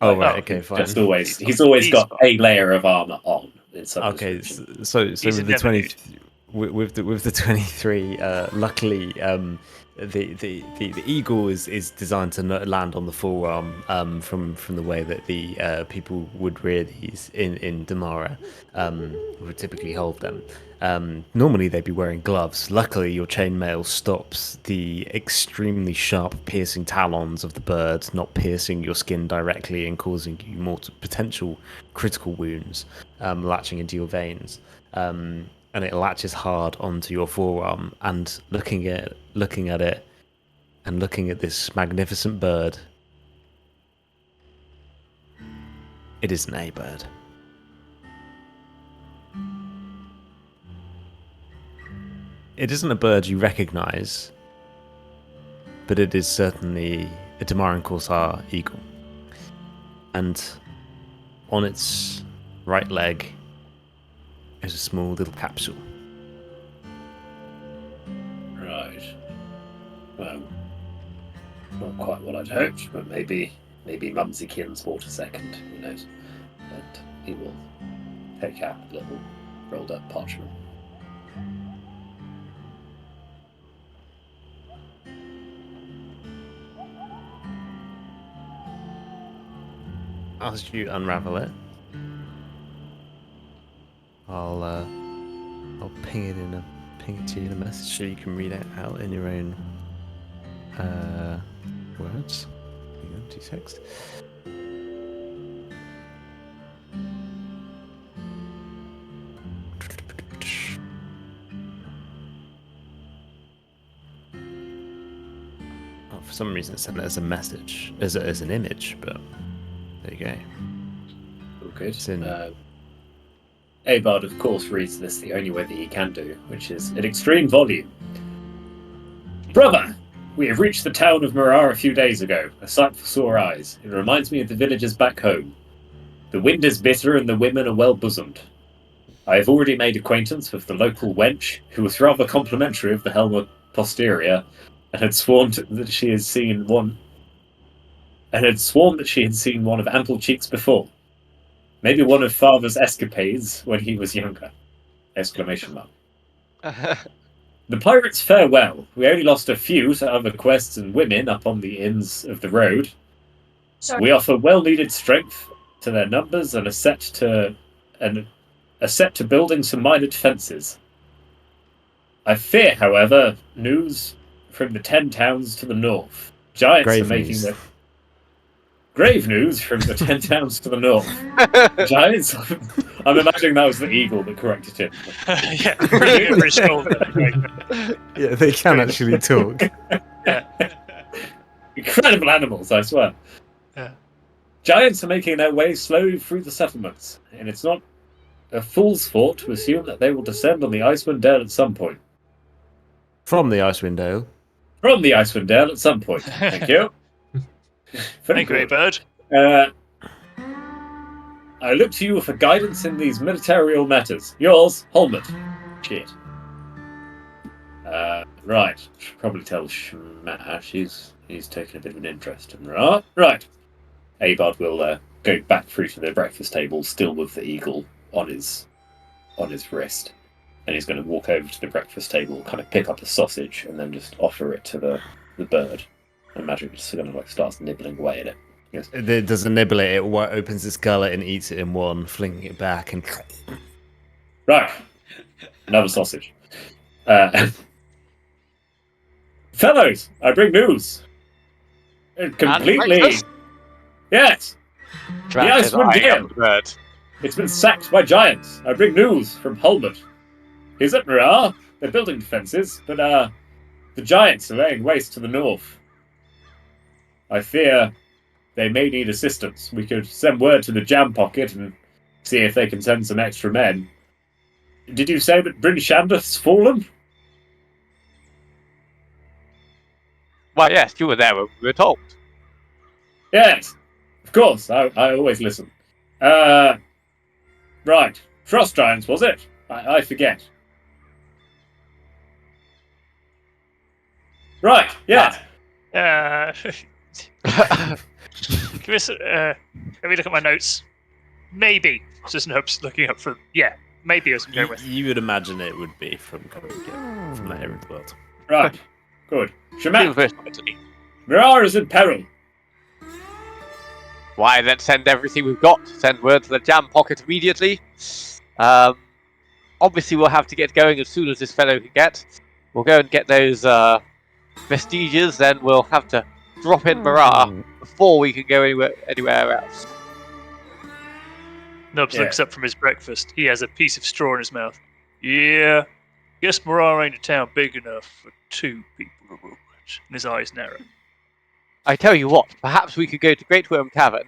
Oh, right, okay, fine. Just always, he's always got a layer of armor on. In some Okay, description. so He's with a the never 20, dude. with the 23, luckily, the eagle is designed to land on the forearm, from the way that the people would rear these in Damara, would typically hold them. Normally they'd be wearing gloves. Luckily, your chainmail stops the extremely sharp, piercing talons of the bird, not piercing your skin directly and causing you more potential critical wounds, latching into your veins. And it latches hard onto your forearm. And looking at it, and looking at this magnificent bird, it isn't a bird. It isn't a bird you recognize, but it is certainly a Damaran Corsair eagle. And on its right leg is a small little capsule. Right. Well, not quite what I'd hoped, but maybe Mumsykins bought a second. Who knows? And he will take out a little rolled up parchment. As you unravel it, I'll ping it to you in a message so you can read it out in your own words. Hang on, 2 secs. Oh, for some reason it sent it as a message, as an image, but there you go. All good. It's in. Abard, of course, reads this the only way that he can do, which is in extreme volume. Brother, we have reached the town of Mirar a few days ago, a sight for sore eyes. It reminds me of the villages back home. The wind is bitter and the women are well-bosomed. I have already made acquaintance with the local wench, who was rather complimentary of the helmet posterior, and had sworn that she had seen one of ample cheeks before. Maybe one of father's escapades when he was younger! Exclamation mark. The pirates fare well. We only lost a few to other quests and women up on the inns of the road. Sorry. We offer well-needed strength to their numbers and a set to building some minor defences. I fear, however, news from the 10 towns to the north. Giants Grave are making news. their grave news from the 10 towns to the north. Giants. I'm imagining that was the eagle that corrected him. Yeah, pretty over his shoulder. Yeah, they can actually talk. Yeah. Incredible animals, I swear. Yeah. Giants are making their way slowly through the settlements, and it's not a fool's thought to assume that they will descend on the Icewind Dale at some point. From the Icewind Dale. From the Icewind Dale at some point. Thank you. Thank you, Bird. I look to you for guidance in these militarial matters. Yours, Holmut. Shit. Right. Should probably tell Shmash. He's taken a bit of an interest in that. Right. Abard will go back through to the breakfast table, still with the eagle on his wrist. And he's going to walk over to the breakfast table, kind of pick up a sausage, and then just offer it to the bird. I imagine it's going to starts nibbling away at it. Yes. It doesn't nibble it, it opens its gullet and eats it in one, flinging it back and... Right. Another sausage. Fellows, I bring news. Completely... breakfast? Yes. Granted, Icewind I Dale. am the bird. It's been sacked by giants. I bring news from Holmut. He's at Mirar. They're building defences, but the giants are laying waste to the north. I fear they may need assistance. We could send word to the Jam Pocket and see if they can send some extra men. Did you say that Bryn Shandath's fallen? Well, yes, you were there when we were told. Yes, of course. I always listen. Right. Frost Giants, was it? I forget. Right, yes. Give us, let me look at my notes. Maybe. Just Nubs looking up from. Yeah, maybe I was going with. You would imagine it would be from from that area of the world. Right. Good. Shamak, Mirar is in peril. Why, let's send everything we've got. Send word to the Jam Pocket immediately. Obviously, we'll have to get going as soon as this fellow can get. We'll go and get those vestiges, then we'll have to drop in Mirar before we can go anywhere else. Nubs looks up from his breakfast. He has a piece of straw in his mouth. Yeah, guess Mirar ain't a town big enough for 2 people to rule it. And his eyes narrow. I tell you what, perhaps we could go to Great Worm Cavern,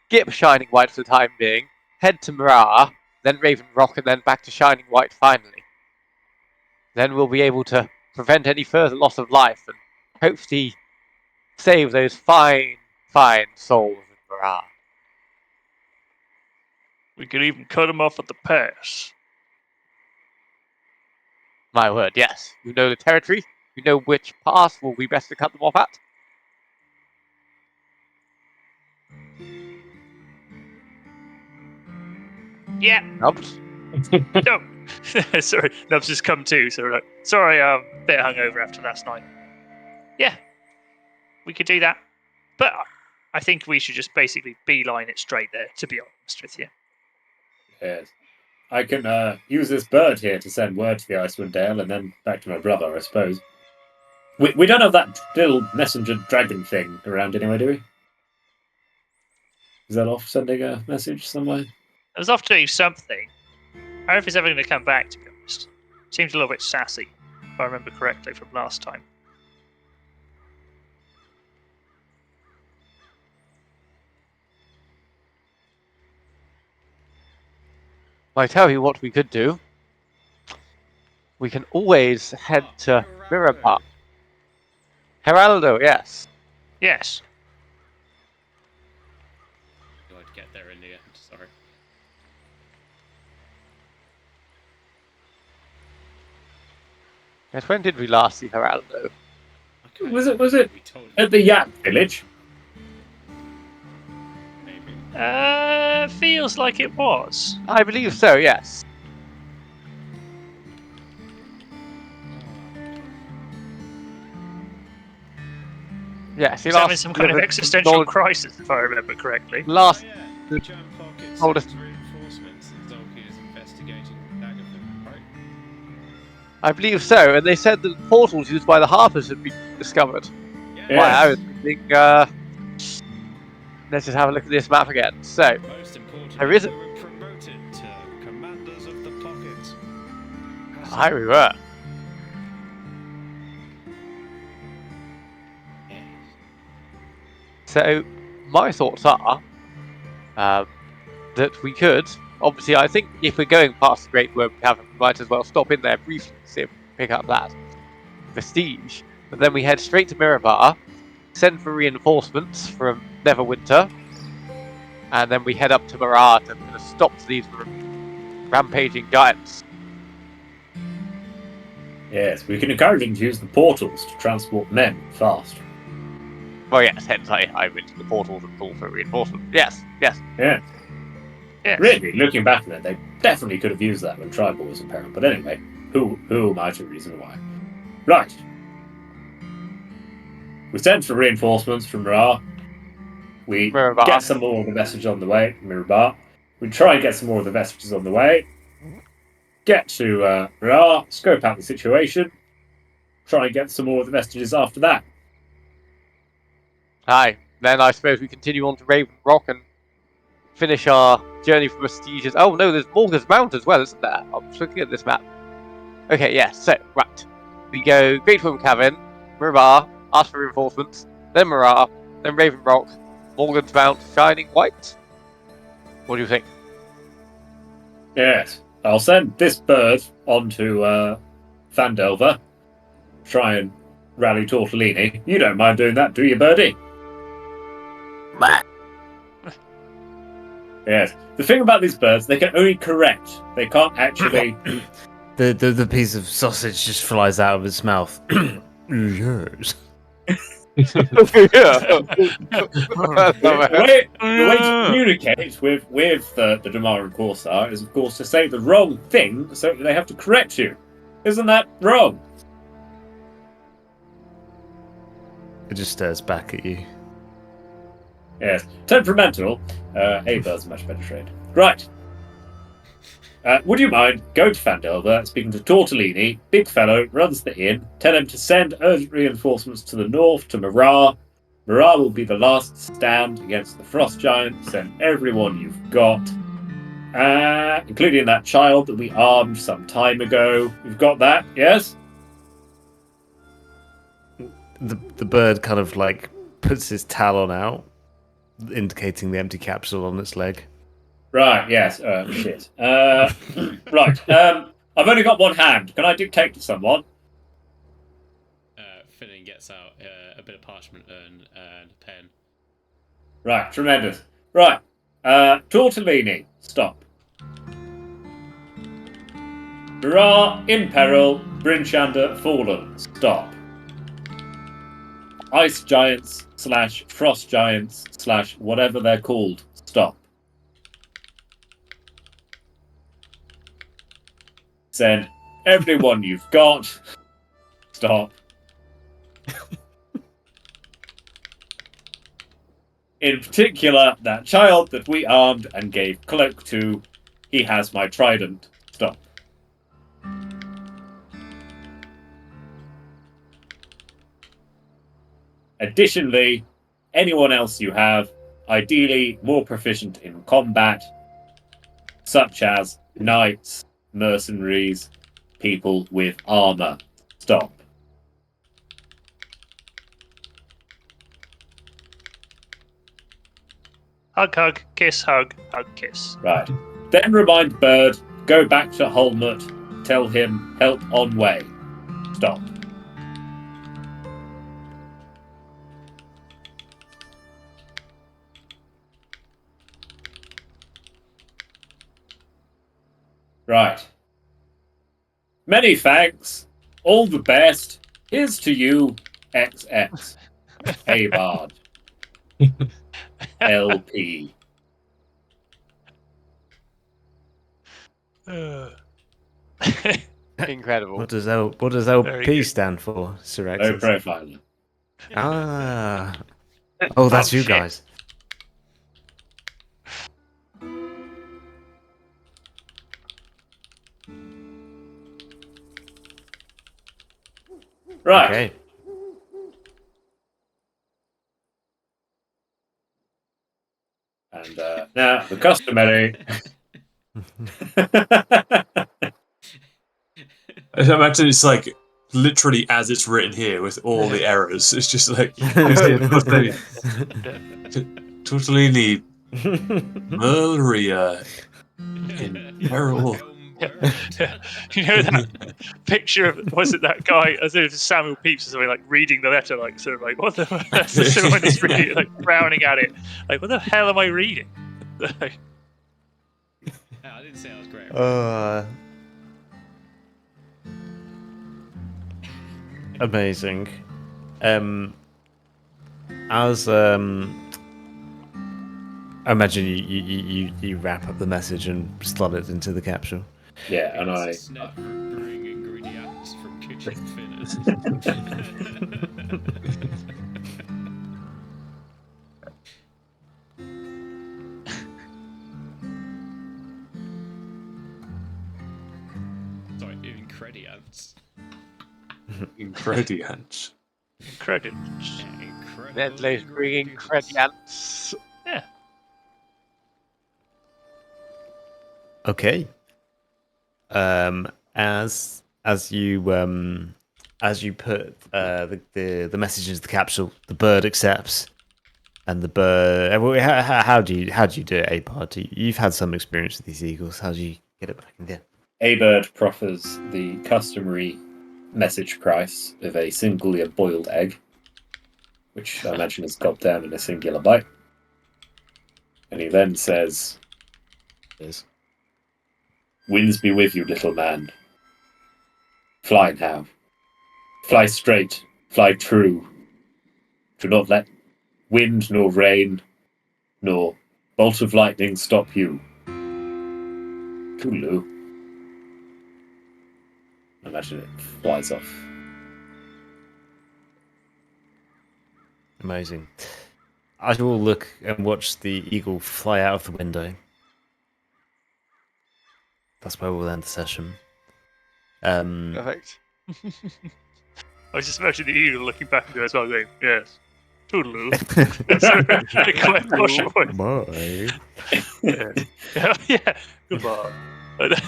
skip Shining White for the time being, head to Mirar, then Raven Rock, and then back to Shining White finally. Then we'll be able to prevent any further loss of life and hopefully save those fine, fine souls in Mirar. We could even cut them off at the pass. My word, yes. You know the territory. You know which pass will be best to cut them off at. Yeah. Nubs? No. Sorry, Nubs has come too. So we're like, sorry, I'm a bit hungover after last night. Yeah, we could do that. But I think we should just basically beeline it straight there, to be honest with you. Yes. I can use this bird here to send word to the Icewind Dale and then back to my brother, I suppose. We don't have that little messenger dragon thing around anyway, do we? Is that off sending a message somewhere? I was off to do something. I don't know if it's ever going to come back, to be honest. Seems a little bit sassy, if I remember correctly from last time. I tell you what we could do. We can always head to Mirror Park. Geraldo, yes. Yes. I'd get there in the end, sorry. Yes, when did we last see Geraldo? Was it at the Yak Village? Feels like it was. I believe so, yes. Yes, He's having some kind of existential crisis, if I remember correctly. Last Jam Pocket told us. sends reinforcements and Zolki is investigating Daggerford, right? I believe so, and they said that portals used by the Harpers had been discovered. Yeah. Why, I was thinking, let's just have a look at this map again. So, Most importantly, there is we were promoted to Commanders of the Pocket. Aye, we were. So, my thoughts are that we could, obviously, I think if we're going past the Great Worm Cavern, we might as well stop in there briefly and see if we can pick up that vestige. But then we head straight to Mirabar, send for reinforcements from Neverwinter, and then we head up to Mirar to kind of stop these rampaging giants. Yes, we can encourage them to use the portals to transport men fast. Well, yes, hence I went to the portals and called for reinforcements. Yes, yes. Yeah. Yes. Really, looking back at it, they definitely could have used that when Tribal was in peril. But anyway, who am I to reason why? Right. We sent for reinforcements from Mirar. We Mirabar. get some more of the message on the way, Mirabar. We try and get some more of the messages on the way. Get to Mirar, scope out the situation. Try and get some more of the messages after that. Aye. Then I suppose we continue on to Raven Rock and finish our journey from Vestiges. Oh no, there's Morga's Mount as well, isn't there? I'm just looking at this map. Okay, yes, so, right. We go Great Worm Cavern, Mirabar, ask for reinforcements, then Marat, then Raven Rock, Morgan's Mount, Shining White. What do you think? Yes. I'll send this bird on to Fandelver. Try and rally Tortellini. You don't mind doing that, do you, birdie? Yes. The thing about these birds, they can only correct. They can't actually... The piece of sausage just flies out of its mouth. Yes. The way to communicate with the Damaran Corsair is, of course, to say the wrong thing, so they have to correct you. Isn't that wrong? It just stares back at you. Yes. Temperamental. Aber's much better trained. Right. Would you mind going to Fandelver, speaking to Tortellini, big fellow, runs the inn, tell him to send urgent reinforcements to the north to Marat. Marat will be the last stand against the Frost Giant. Send everyone you've got, including that child that we armed some time ago. You've got that, yes? The bird kind of like puts his talon out, indicating the empty capsule on its leg. Right, yes. Shit. Right. I've only got one hand. Can I dictate to someone? Finnan gets out a bit of parchment and a pen. Right, tremendous. Right. Tortellini, stop. Marat in peril, Brinchander fallen, stop. Ice giants / frost giants / whatever they're called, stop. Send everyone you've got. Stop. In particular, that child that we armed and gave cloak to. He has my trident. Stop. Additionally, anyone else you have, ideally more proficient in combat, such as knights, mercenaries, people with armor. Stop. Hug, hug, kiss, hug, hug, kiss. Right. Then remind Bird, go back to Holmut, tell him help on way. Stop. Right. Many thanks. All the best. Here's to you, XX. Abard. LP. Incredible. What does LP stand for, Sir X? Low profiler. Ah. Oh, that's you shit. guys. Right. Okay. And now the customary. I imagine it's like literally as it's written here with all the errors. It's just like Tortellini, Maria in peril. You know that picture of, was it that guy, as if Samuel Pepys or something, like reading the letter, like sort of like, what the that's the someone that's reading, like frowning at it, like, what the hell am I reading? I didn't say I was great. Amazing. As I imagine you wrap up the message and slot it into the capsule. Yeah, and I. Brewing ingredients from Kitchen Finnan. Sorry, ingredients. Ingredients. Credits. Medley's bringing ingredients. Yeah. Okay. As you as you put the message into the capsule, the bird accepts, and the bird. How do you do it, Apard? You've had some experience with these eagles. How do you get it back in there? A-bird proffers the customary message price of a singular boiled egg, which I imagine is gulped down in a singular bite. And he then says, "Winds be with you, little man. Fly now. Fly straight, fly true. Do not let wind nor rain nor bolt of lightning stop you. Tulu." I imagine it flies off. Amazing. I will look and watch the eagle fly out of the window. That's where we'll end the session. Perfect. I was just imagining the eagle looking back at you as well, going, "Yes, toodaloo." Bye. Yeah, goodbye.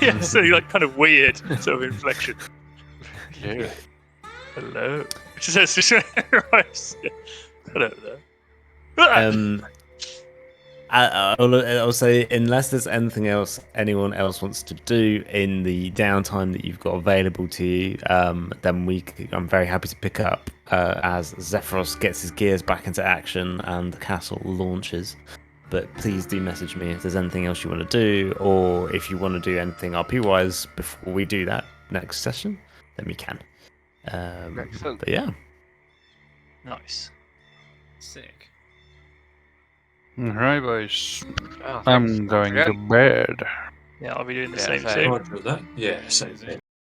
Yeah, so like kind of weird sort of inflection. Hello. Hello. Hello there. I'll say, unless there's anything else anyone else wants to do in the downtime that you've got available to you, then I'm very happy to pick up as Zephyros gets his gears back into action and the castle launches. But please do message me if there's anything else you want to do, or if you want to do anything RP-wise before we do that next session, then we can. Excellent. But yeah. Nice. Sick. Alright, boys. Oh, I'm going to bed. Yeah, I'll be doing the Yeah, same same. thing. Yeah, same thing.